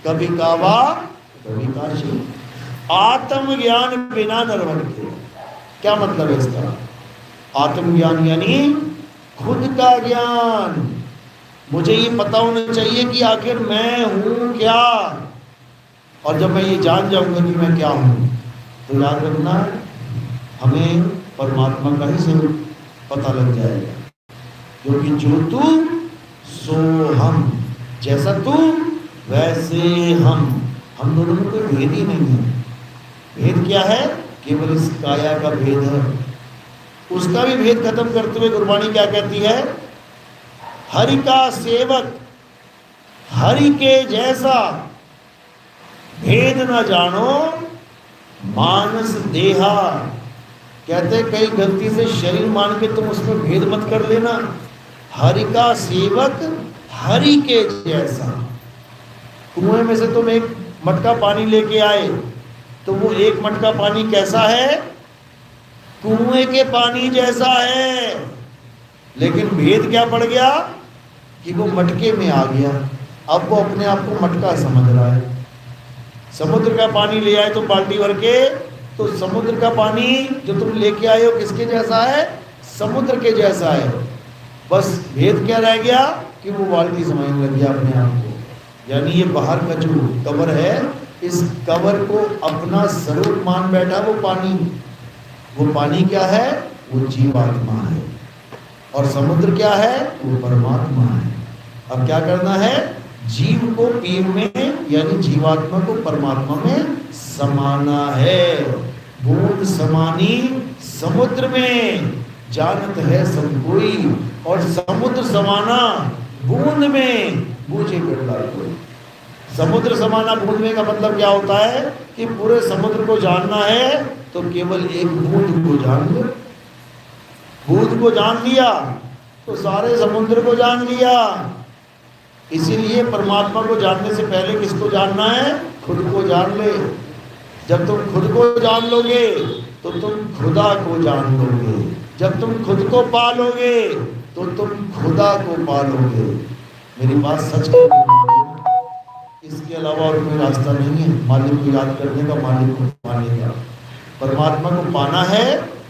कभी कावा कभी काशी। आत्मज्ञान बिना नरवन के। क्या मतलब है इसका? आत्मज्ञान यानी खुद का ज्ञान। मुझे ये पता होना चाहिए कि आखिर मैं हूं क्या, और जब मैं ये जान जाऊंगा कि मैं क्या हूं, तो याद रखना हमें परमात्मा का ही स्वरूप पता लग जाएगा। क्योंकि जो तू सो हम, जैसा तू वैसे हम दोनों में कोई भेद ही नहीं है। भेद क्या है? केवल इस काया का भेद है। उसका भी भेद खत्म करते हुए गुरबाणी क्या कहती है? हरि का सेवक हरि के जैसा, भेद न जानो मानस देहा। कहते कई गलती से शरीर मान के तुम उसमें भेद मत कर लेना। हरि का सेवक हरि के जैसा। कुएं में से तुम एक मटका पानी लेके आए, तो वो एक मटका पानी कैसा है? कुएं के पानी जैसा है। लेकिन भेद क्या पड़ गया कि वो मटके में आ गया। अब वो अपने आप को मटका समझ रहा है। समुद्र का पानी ले आए तो बाल्टी भर के, तो समुद्र का पानी जो तुम लेके आए हो किसके जैसा है? समुद्र के जैसा है। बस भेद क्या रह गया कि वो बाल्टी समझने लग गया अपने आप को। यानी ये बाहर का जो कवर है, इस कवर को अपना स्वरूप मान बैठा वो पानी। वो पानी क्या है? वो जीवात्मा है। और समुद्र क्या है? वो परमात्मा है। अब क्या करना है? जीव को पीर में यानी जीवात्मा को परमात्मा में समाना है। बूंद समानी समुद्र में, जानत है सब कोई। और समुद्र समाना बूंद में, बूझे बिरला कोई। समुद्र समाना बूंद में का मतलब क्या होता है कि पूरे समुद्र को जानना है तो केवल एक बूंद को जान लो। बूंद को जान लिया तो सारे समुद्र को जान लिया। इसीलिए परमात्मा को जानने से पहले किसको जानना है? खुद को जान ले। जब तुम खुद को जान लोगे तो तुम खुदा को जान लोगे। जब तुम खुद को पालोगे तो तुम खुदा को पालोगे। मेरी बात सच कर, इसके अलावा और कोई रास्ता नहीं है मालिक को याद करने का, मालिक को पाने का। परमात्मा को पाना है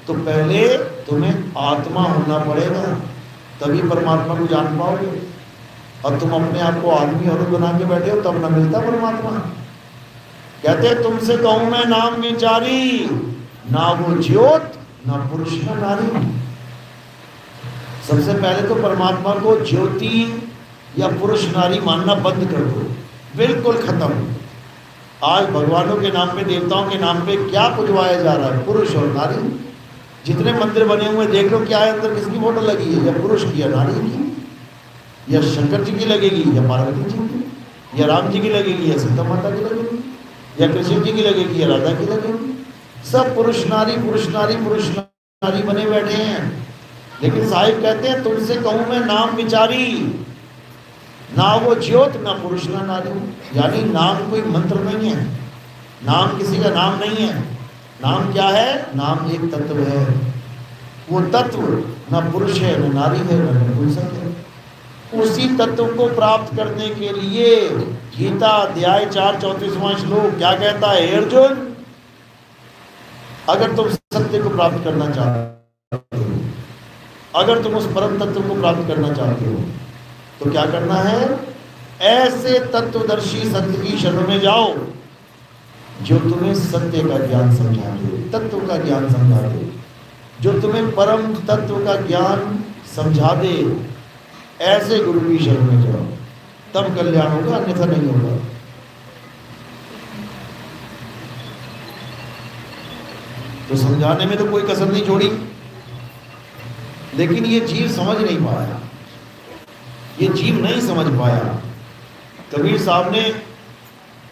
तो पहले तुम्हें आत्मा होना पड़ेगा, तभी परमात्मा को जान पाओगे। और तुम अपने आप को आदमी और बना के बैठे हो तब न मिलता परमात्मा। कहते तुमसे कहूं मैं नाम विचारी, ना वो ज्योत ना पुरुष ना नारी। सबसे पहले तो परमात्मा को ज्योति या पुरुष नारी मानना बंद कर दो, बिल्कुल खत्म। आज भगवानों के नाम पे, देवताओं के नाम पे क्या पुजवाया जा रहा है? पुरुष और नारी। जितने मंदिर बने हुए देख लो, क्या है अंदर किसकी फोटो लगी है? या पुरुष की या नारी की, या शंकर जी की लगेगी या पार्वती जी की, या राम जी की लगेगी या सीता माता की लगेगी, या कृष्ण जी की लगेगी या राधा की लगेगी। सब पुरुष नारी पुरुष नारी पुरुष नारी बने बैठे हैं। लेकिन साहिब कहते हैं तुमसे कहूं मैं नाम विचारी, ना वो ज्योत ना पुरुष ना नारी। यानी नाम कोई मंत्र नहीं है, नाम किसी का नाम नहीं है। नाम क्या है? नाम एक तत्व है। वो तत्व न पुरुष है न नारी है न नपुंसक है। उसी तत्व को प्राप्त करने के लिए गीता अध्याय 4 34वां श्लोक क्या कहता है? अर्जुन, अगर तुम सत्य को प्राप्त करना चाहते हो, अगर तुम उस परम तत्व को प्राप्त करना चाहते हो तो क्या करना है? ऐसे तत्वदर्शी संत की शरण में जाओ जो तुम्हें सत्य का ज्ञान समझा दे, तत्व का ज्ञान समझा दे, जो तुम्हें परम तत्व का ज्ञान समझा दे। ऐसे गुरु की शरण में जाओ, तब कल्याण होगा, अन्यथा नहीं होगा। तो समझाने में तो कोई कसर नहीं छोड़ी, लेकिन ये जीव समझ नहीं पाया, ये जीव नहीं समझ पाया। कबीर साहब ने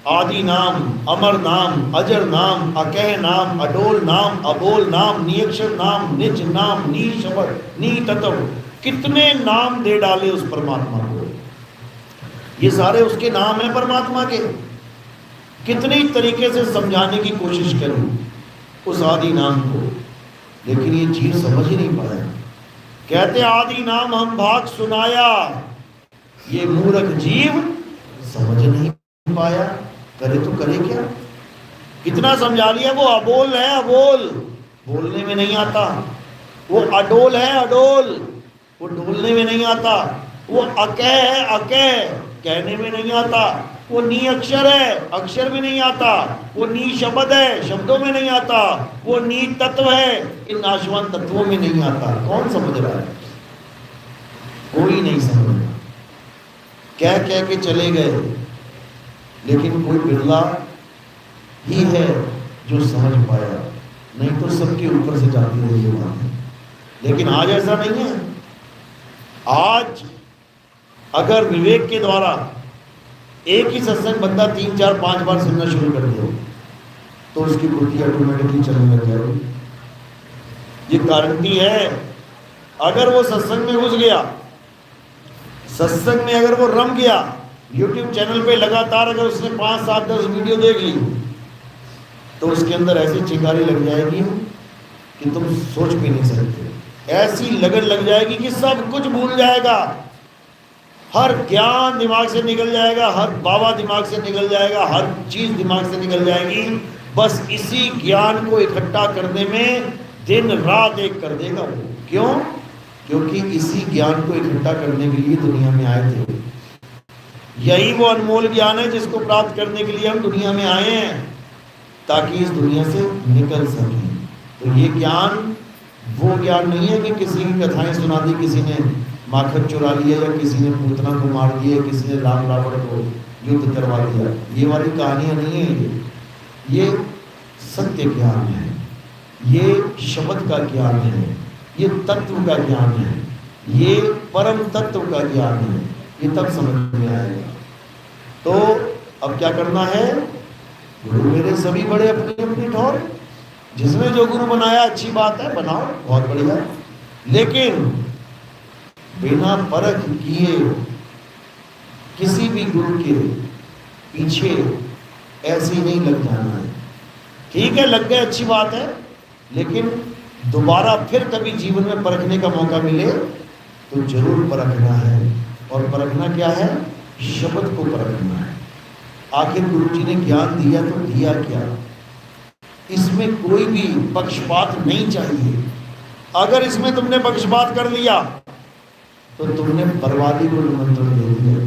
आदि नाम, अमर नाम, अजर नाम, अकह नाम, अडोल नाम, अबोल नाम, नियक्षर नाम, निज नाम, नी शब्द, नी तत्व, कितने नाम दे डाले उस परमात्मा को। ये सारे उसके नाम हैं परमात्मा के। कितनी तरीके से समझाने की कोशिश करूं उस आदि नाम को, लेकिन ये जीव समझ ही नहीं पाया। कहते आदि नाम हम भाग सुनाया, ये मूर्ख जीव समझ नहीं पाया। करे तो करे क्या? कितना समझा लिया, वो अबोल है, अबोल, बोलने में नहीं आता। वो अडोल है, अडोल, वो डोलने में नहीं आता। वो अकह है, अकह, कहने में नहीं आता। वो नी अक्षर है, अक्षर में नहीं आता। वो नी शब्द है, शब्दों में नहीं आता। वो नी तत्व है, इन नाशवान तत्वों में नहीं आता। कौन समझ रहा है? कोई नहीं समझ रहा। कह कह के चले गए, लेकिन कोई बिरला ही है जो समझ पाया, नहीं तो सबके ऊपर से जाती रही ये बात। लेकिन आज ऐसा नहीं है। आज अगर विवेक के द्वारा एक ही सत्संग बंदा 3, 4, 5 बार सुनना शुरू कर दे तो उसकी बुद्धि ऑटोमेटिकली चलने लग जाएगी। ये गारंटी है। अगर वो सत्संग में घुस गया, सत्संग में अगर वो रम गया, YouTube चैनल पे लगातार अगर उसने 5, 7, 10 वीडियो देख ली, तो उसके अंदर ऐसी चिंगारी लग जाएगी कि तुम सोच भी नहीं सकते। ऐसी लगन लग जाएगी कि सब कुछ भूल जाएगा। हर ज्ञान दिमाग से निकल जाएगा, हर बाबा दिमाग से निकल जाएगा, हर चीज दिमाग से निकल जाएगी। बस इसी ज्ञान को इकट्ठा करने में दिन रात एक कर देगा वो। क्यों? क्योंकि इसी ज्ञान को इकट्ठा करने के लिए दुनिया में आए थे। यही वो अनमोल ज्ञान है जिसको प्राप्त करने के लिए हम दुनिया में आए हैं, ताकि इस दुनिया से निकल सकें। तो ये ज्ञान वो ज्ञान नहीं है कि किसी की कथाएं सुना दी, किसी ने माखन चुरा लिया, या किसी ने पूतना को मार दिया, किसी ने राम रावण को युद्ध करवा दिया। ये वाली कहानियां नहीं है। ये सत्य ज्ञान है, ये शब्द का ज्ञान है, ये तत्व का ज्ञान है, ये परम तत्व का ज्ञान है। ये तब समझ में आएगा। तो अब क्या करना है? गुरु मेरे सभी बड़े अपनी अपनी ठौर। जिसने जो गुरु बनाया अच्छी बात है, बनाओ, बहुत बढ़िया। लेकिन बिना परख किए किसी भी गुरु के पीछे ऐसे ही नहीं लग जाना है। ठीक है, लग गए, अच्छी बात है, लेकिन दोबारा फिर कभी जीवन में परखने का मौका मिले तो जरूर परखना है। और परखना क्या है? शब्द को परखना है। आखिर गुरु जी ने ज्ञान दिया तो दिया क्या? इसमें कोई भी पक्षपात नहीं चाहिए। अगर इसमें तुमने पक्षपात कर लिया तो तुमने बर्बादी को निमंत्रण दे दिया।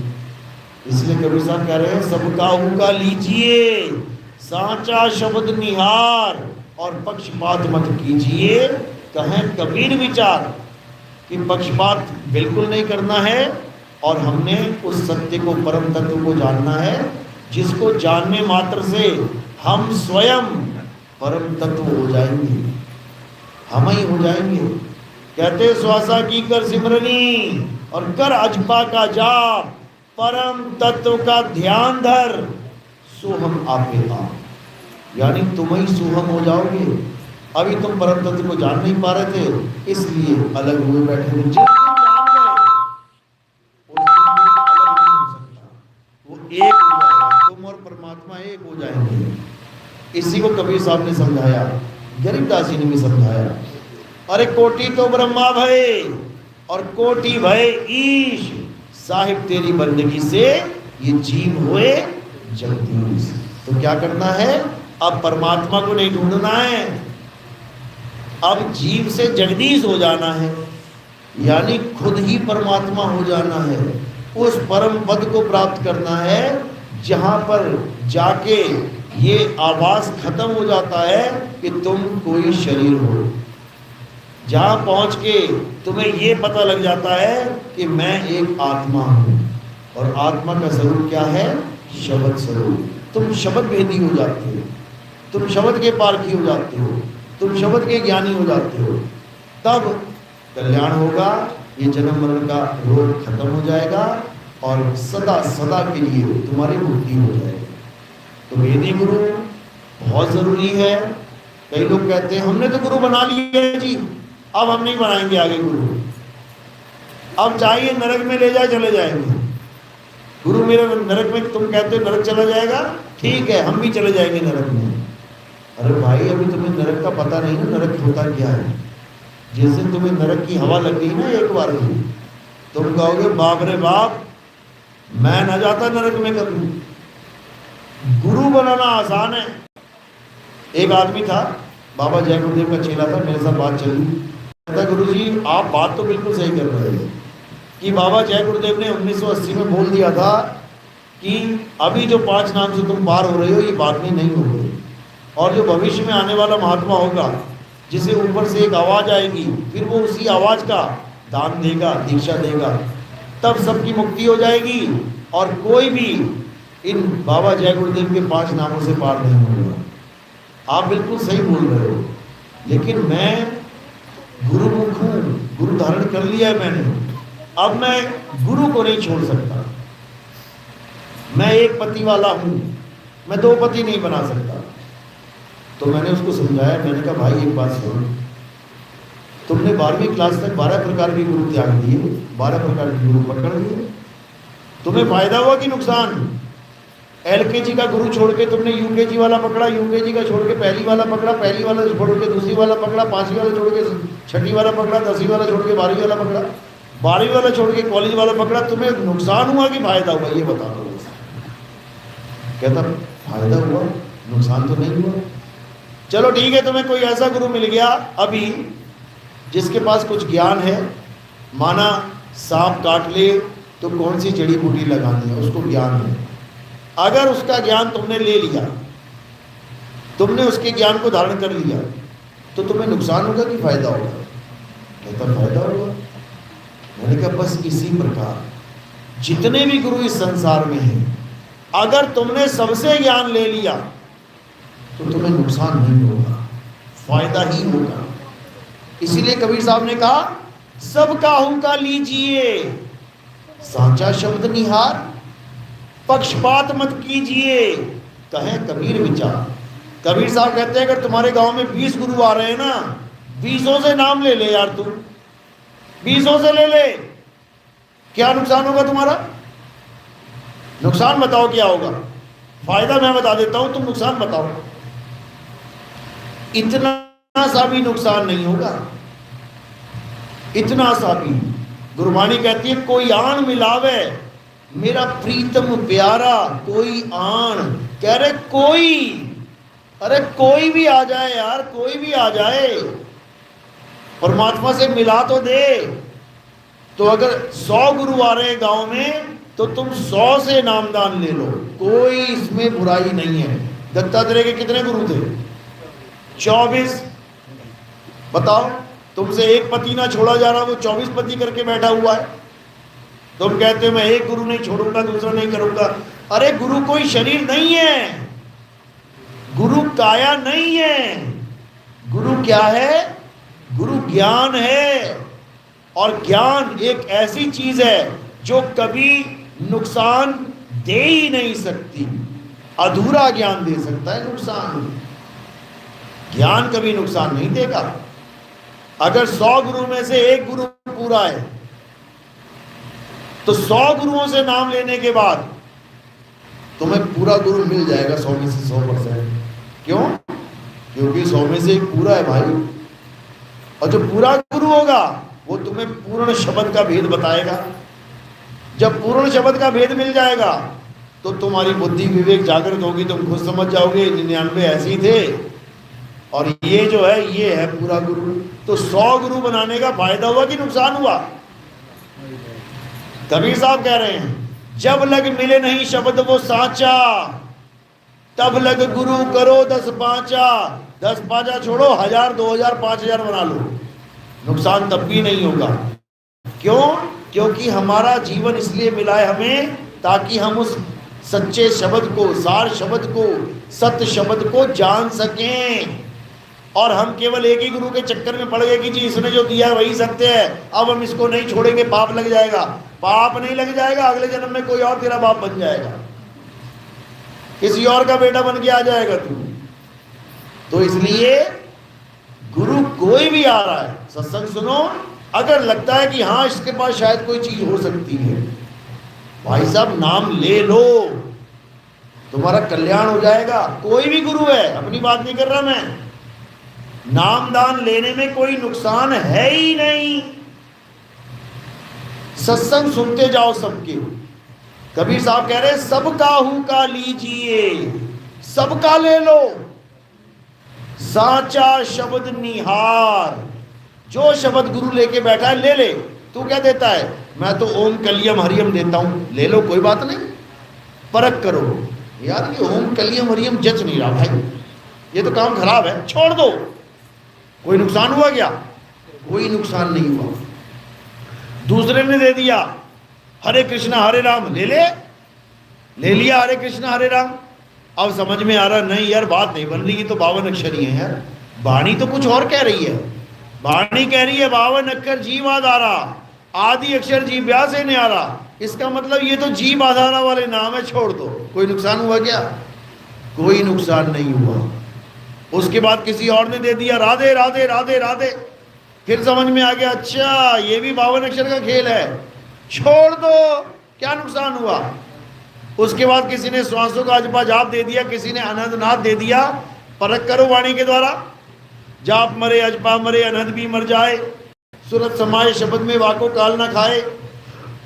इसलिए कबीर साहब कह रहे हैं, सबका हुका लीजिए, साचा शब्द निहार, और पक्षपात मत कीजिए। कहें कबीर विचार कि पक्षपात बिल्कुल नहीं करना है, और हमने उस सत्य को, परम तत्व को जानना है, जिसको जानने मात्र से हम स्वयं परम तत्व हो जाएंगे, हम ही हो जाएंगे। कहते श्वासा की कर सिमरनी और कर अजपा का जाप, परम तत्व का ध्यान धर, सोहम आपे आप। यानी तुम ही सोहम हो जाओगे। अभी तुम परम तत्व को जान नहीं पा रहे थे, इसलिए अलग हुए बैठे थे। जिस दिन जान गए, उस दिन अलग नहीं हो सकता, वो एक हो जाएगा। तुम और परमात्मा एक हो जाएंगे। इसी को कबीर साहब ने समझाया, गरीबदास जी ने भी समझाया। अरे कोटि तो ब्रह्मा भय और कोटि भय ईश, साहिब तेरी बंदगी से ये जीव हुए जगदीश। तो क्या करना है? अब परमात्मा को नहीं ढूंढना है, अब जीव से जगदीश हो जाना है, यानी खुद ही परमात्मा हो जाना है। उस परम पद को प्राप्त करना है जहां पर जाके ये आवाज खत्म हो जाता है कि तुम कोई शरीर हो। जहां पहुंच के तुम्हें ये पता लग जाता है कि मैं एक आत्मा हूं, और आत्मा का स्वरूप क्या है? शब्द स्वरूप। तुम शब्द भेदी हो जाते हो, तुम शब्द के पारखी हो जाते हो, तुम शब्द के ज्ञानी हो जाते हो। तब कल्याण होगा, ये जन्म मरण का रोग खत्म हो जाएगा, और सदा सदा के लिए तुम्हारी मुक्ति हो जाएगी। तो वेदी गुरु बहुत जरूरी है। कई लोग कहते हैं हमने तो गुरु बना लिया है जी, अब हम नहीं बनाएंगे आगे गुरु, अब चाहिए नरक में ले जाए चले जाएंगे। गुरु मेरे नरक में, तुम कहते हो नरक चला जाएगा, ठीक है, हम भी चले जाएंगे नरक में। अरे भाई, अभी तुम्हें नरक का पता नहीं ना, नरक होता क्या है। जिस दिन तुम्हें नरक की हवा लग गई ना एक बार ही, तुम कहोगे बाप रे बाप, मैं न जाता नरक में कभी। गुरु बनाना आसान है, एक आदमी था, बाबा जय गुरुदेव का चेला था, मेरे साथ बात चली। कहता गुरुजी आप बात तो बिल्कुल सही कर रहे हैं कि बाबा जय गुरुदेव ने 1980 में बोल दिया था कि अभी जो 5 नाम से तुम पार हो रहे हो ये बाद में नहीं होगे, और जो भविष्य में आने वाला महात्मा होगा जिसे ऊपर से एक आवाज़ आएगी, फिर वो उसी आवाज़ का दान देगा, दीक्षा देगा, तब सबकी मुक्ति हो जाएगी और कोई भी इन बाबा जय गुरुदेव के 5 नामों से पार नहीं होगा। आप बिल्कुल सही बोल रहे हो, लेकिन मैं गुरुमुख हूँ, गुरु धारण कर लिया है मैंने, अब मैं गुरु को नहीं छोड़ सकता। मैं एक पति वाला हूँ, मैं 2 पति नहीं बना सकता। तो मैंने उसको समझाया, मैंने कहा भाई एक बात सुनो, तुमने 12वीं क्लास तक 12 प्रकार के गुरु त्याग दिए, 12 प्रकार के गुरु पकड़ लिए, तुम्हें फायदा हुआ कि नुकसान? LKG का गुरु छोड़ के तुमने UKG वाला पकड़ा, UKG का छोड़ के पहली वाला पकड़ा, पहली वाला छोड़ के दूसरी वाला पकड़ा, 5वीं वाला छोड़ के छठी वाला पकड़ा, 10वीं वाला छोड़ के 12वीं वाला पकड़ा, 12वीं वाला छोड़ के कॉलेज वाला पकड़ा, तुम्हें नुकसान हुआ कि फायदा हुआ ये बता दो। कहता फायदा हुआ, नुकसान तो नहीं हुआ। चलो ठीक है, तुम्हें कोई ऐसा गुरु मिल गया अभी जिसके पास कुछ ज्ञान है, माना सांप काट ले तो कौन सी जड़ी बूटी लगानी है, उसको ज्ञान है। अगर उसका ज्ञान तुमने ले लिया, तुमने उसके ज्ञान को धारण कर लिया, तो तुम्हें नुकसान होगा कि फायदा होगा? कहता फायदा होगा। मैंने कहा बस इसी प्रकार जितने भी गुरु इस संसार में हैं, अगर तुमने सबसे ज्ञान ले लिया तो तुम्हें नुकसान नहीं होगा, फायदा ही होगा। इसीलिए कबीर साहब ने कहा सब काहू का लीजिए सांचा शब्द निहार, पक्षपात मत कीजिए कहे कबीर विचार। कबीर साहब कहते हैं अगर तुम्हारे गांव में 20 गुरु आ रहे हैं ना, 20 से नाम ले ले यार, तू 20 से ले ले, क्या नुकसान होगा तुम्हारा? नुकसान बताओ क्या होगा? फायदा मैं बता देता हूं, तुम नुकसान बताओ। इतना सा भी नुकसान नहीं होगा, इतना सा भी। गुरबाणी कहती है कोई आण मिलावे मेरा प्रीतम प्यारा, कोई आण, कह रहे कोई, अरे कोई भी आ जाए यार, कोई भी आ जाए, परमात्मा से मिला तो दे। तो अगर 100 गुरु आ रहे हैं गांव में, तो तुम 100 से नामदान ले लो, कोई इसमें बुराई नहीं है। दत्तात्रेय के कितने गुरु थे? 24। बताओ, तुमसे एक पति ना छोड़ा जा रहा, वो 24 पति करके बैठा हुआ है। तुम कहते हो मैं एक गुरु नहीं छोड़ूंगा, दूसरा नहीं करूंगा। अरे गुरु कोई शरीर नहीं है, गुरु काया नहीं है, गुरु क्या है? गुरु ज्ञान है, और ज्ञान एक ऐसी चीज है जो कभी नुकसान दे ही नहीं सकती। अधूरा ज्ञान दे सकता है नुकसान, ज्ञान कभी नुकसान नहीं देगा। अगर 100 गुरु में से एक गुरु पूरा है, तो 100 गुरुओं से नाम लेने के बाद तुम्हें पूरा गुरु मिल जाएगा 100 में से 100%। क्यों? क्योंकि 100 में से एक पूरा है भाई, और जो पूरा गुरु होगा वो तुम्हें पूर्ण शब्द का भेद बताएगा। जब पूर्ण शब्द का भेद मिल जाएगा तो तुम्हारी बुद्धि विवेक जागृत होगी, तुम खुद समझ जाओगे 99 ऐसे ही थे, और ये जो है ये है पूरा गुरु। तो 100 गुरु बनाने का फायदा हुआ कि नुकसान हुआ? कबीर साहब कह रहे हैं जब लग मिले नहीं शब्द वो साचा, तब लग गुरु करो 10 पांचा। 10 पांचा छोड़ो, 1000 2000 5000 बना लो, नुकसान तब भी नहीं होगा। क्यों? क्योंकि हमारा जीवन इसलिए मिला है हमें, ताकि हम उस सच्चे शब्द को, सार शब्द को, सत्य शब्द को जान सकें। और हम केवल एक ही गुरु के चक्कर में पड़ गए कि जी इसने जो दिया है वही सत्य है, अब हम इसको नहीं छोड़ेंगे, पाप लग जाएगा। पाप नहीं लग जाएगा, अगले जन्म में कोई और तेरा बाप बन जाएगा, किसी और का बेटा बन के आ जाएगा तू। तो इसलिए गुरु कोई भी आ रहा है, सत्संग सुनो। अगर लगता है कि हाँ इसके पास शायद कोई चीज हो सकती है, भाई साहब नाम ले लो, तुम्हारा कल्याण हो जाएगा। कोई भी गुरु है, अपनी बात नहीं कर रहा मैं, नामदान लेने में कोई नुकसान है ही नहीं। सत्संग सुनते जाओ सबके। कबीर साहब कह रहे सब काहू का लीजिए, सबका ले लो। साचा शब्द निहार, जो शब्द गुरु लेके बैठा है ले ले। तू क्या देता है? मैं तो ओम कलियम हरियम देता हूं, ले लो कोई बात नहीं, परख करो। यार ये ओम कलियम हरियम जच नहीं रहा भाई, ये तो काम खराब है, छोड़ दो। कोई नुकसान हुआ क्या? कोई नुकसान नहीं हुआ। दूसरे ने दे दिया हरे कृष्णा हरे राम, ले लिया हरे कृष्णा हरे राम। अब समझ में आ रहा नहीं यार बात नहीं बन रही, ये तो 52 अक्षर ही है यार। वाणी तो कुछ और कह रही है, वाणी कह रही है 52 अक्षर जीव आधारा, आदि अक्षर जीव व्यास है न्यारा। इसका मतलब ये तो जीव आधारा वाले नाम है, छोड़ दो। कोई नुकसान हुआ क्या? कोई नुकसान नहीं हुआ। उसके बाद किसी और ने दे दिया राधे राधे राधे राधे, फिर समझ में आ गया अच्छा ये भी 52 अक्षर का खेल है, छोड़ दो, क्या नुकसान हुआ। उसके बाद किसी ने श्वासों का अजपा जाप दे दिया, किसी ने अनंतनाथ दे दिया। परख करो वाणी के द्वारा, जाप मरे अजपा मरे अनंत भी मर जाए, सूरत समाये शब्द में वाको काल ना खाए।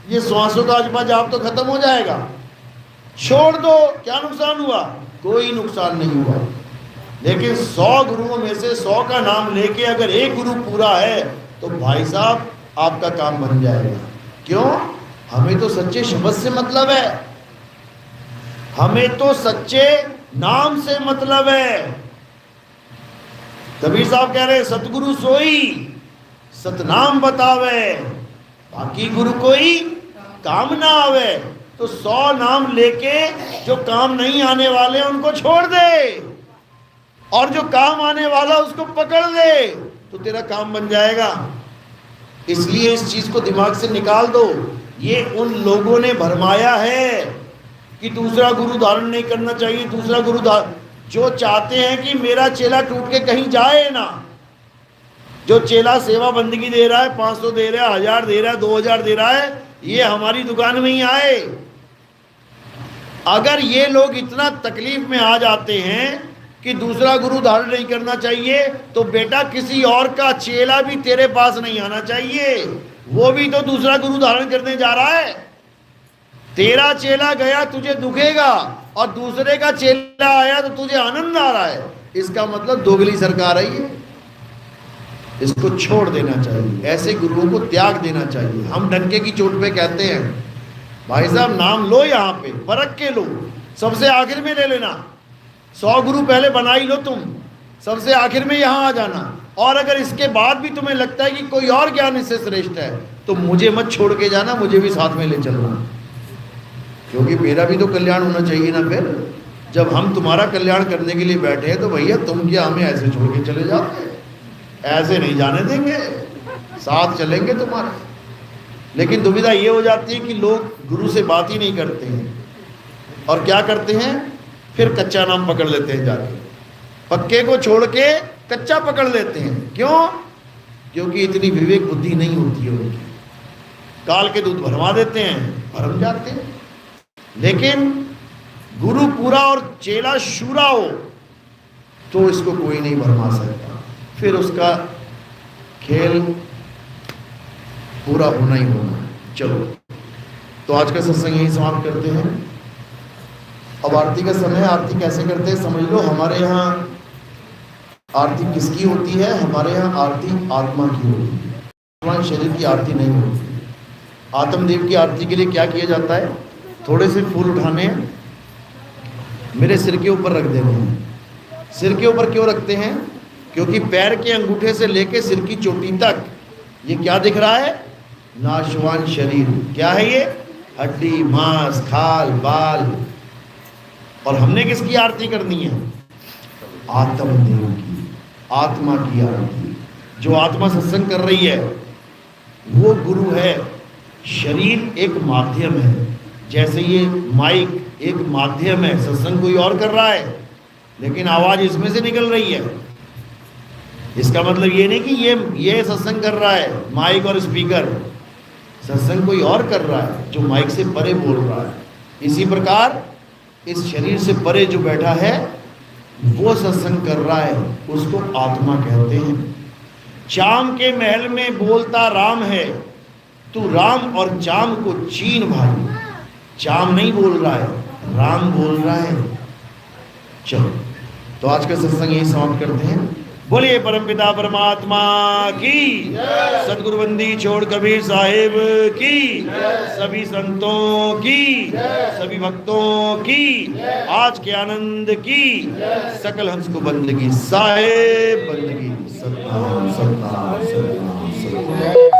ये श्वासों का अजपा जाप तो खत्म हो जाएगा, छोड़ दो, क्या नुकसान हुआ? कोई नुकसान नहीं हुआ। लेकिन 100 गुरुओं में से 100 का नाम लेके अगर एक गुरु पूरा है तो भाई साहब आपका काम बन जाएगा। क्यों? हमें तो सच्चे शब्द से मतलब है, हमें तो सच्चे नाम से मतलब है। कबीर साहब कह रहे सतगुरु सोई सतनाम बतावे, बाकी गुरु कोई काम ना आवे। तो 100 नाम लेके जो काम नहीं आने वाले उनको छोड़ दे, और जो काम आने वाला उसको पकड़ ले, तो तेरा काम बन जाएगा। इसलिए इस चीज को दिमाग से निकाल दो। ये उन लोगों ने भरमाया है कि दूसरा गुरु धारण नहीं करना चाहिए, दूसरा गुरु जो चाहते हैं कि मेरा चेला टूट के कहीं जाए ना। जो चेला सेवा बंदगी दे रहा है, 500 दे रहा है, 1000 दे रहा है, 2000 दे रहा है, ये हमारी दुकान में ही आए। अगर ये लोग इतना तकलीफ में आ जाते हैं कि दूसरा गुरु धारण नहीं करना चाहिए, तो बेटा किसी और का चेला भी तेरे पास नहीं आना चाहिए, वो भी तो दूसरा गुरु धारण करने जा रहा है। तेरा चेला गया तुझे दुखेगा, और दूसरे का चेला आया तो तुझे आनंद आ रहा है। इसका मतलब दोगली सरकार है ये। इसको छोड़ देना चाहिए, ऐसे गुरुओं को त्याग देना चाहिए। हम डंके की चोट पे कहते हैं भाई साहब नाम लो, यहाँ पे परख के लो, सबसे आखिर में ले लेना। 100 गुरु पहले बना ही लो तुम, सबसे आखिर में यहाँ आ जाना। और अगर इसके बाद भी तुम्हें लगता है कि कोई और ज्ञान इससे श्रेष्ठ है, तो मुझे मत छोड़ के जाना, मुझे भी साथ में ले चलना, क्योंकि मेरा भी तो कल्याण होना चाहिए ना। फिर जब हम तुम्हारा कल्याण करने के लिए बैठे हैं तो भैया तुम क्या हमें ऐसे छोड़ के चले जाओगे? ऐसे नहीं जाने देंगे, साथ चलेंगे तुम्हारे। लेकिन दुविधा ये हो जाती है कि लोग गुरु से बात ही नहीं करते हैं, और क्या करते हैं, फिर कच्चा नाम पकड़ लेते हैं जाके, पक्के को छोड़ के कच्चा पकड़ लेते हैं। क्यों? क्योंकि इतनी विवेक बुद्धि नहीं होती है उनकी। काल के दूध भरमा देते हैं, भरम जाते हैं। लेकिन गुरु पूरा और चेला शूरा हो तो इसको कोई नहीं भरमा सकता, फिर उसका खेल पूरा होना ही होना। चलो तो आज का सत्संग यही समाप्त करते हैं। अब आरती का समय है। आरती कैसे करते हैं समझ लो। हमारे यहाँ आरती किसकी होती है? हमारे यहाँ आरती आत्मा की होती है, आत्मा शरीर की आरती नहीं होती। आत्मदेव की आरती के लिए क्या किया जाता है? थोड़े से फूल उठाने हैं, मेरे सिर के ऊपर रख देने हैं। सिर के ऊपर क्यों रखते हैं? क्योंकि पैर के अंगूठे से लेके सिर की चोटी तक ये क्या दिख रहा है? नाशवान शरीर। क्या है ये? हड्डी, मांस, खाल, बाल। और हमने किसकी आरती करनी है? आत्मदेव की, आत्मा की आरती। जो आत्मा सत्संग कर रही है वो गुरु है। शरीर एक माध्यम है, जैसे ये माइक एक माध्यम है, सत्संग कोई और कर रहा है लेकिन आवाज इसमें से निकल रही है। इसका मतलब ये नहीं कि ये सत्संग कर रहा है माइक और स्पीकर, सत्संग कोई और कर रहा है जो माइक से परे बोल रहा है। इसी प्रकार इस शरीर से परे जो बैठा है वो सत्संग कर रहा है, उसको आत्मा कहते हैं। चाम के महल में बोलता राम है, तू राम और चाम को चीन भाई। चाम नहीं बोल रहा है, राम बोल रहा है। चलो तो आज का सत्संग यही समाप्त करते हैं। बोलिए परमपिता परमात्मा की, सदगुरु बंदी छोड़ कबीर साहिब की, सभी संतों की, सभी भक्तों की, आज के आनंद की, सकल हंस को बंदगी साहिब बंदगी। सतनाम सतनाम सतनाम सतनाम।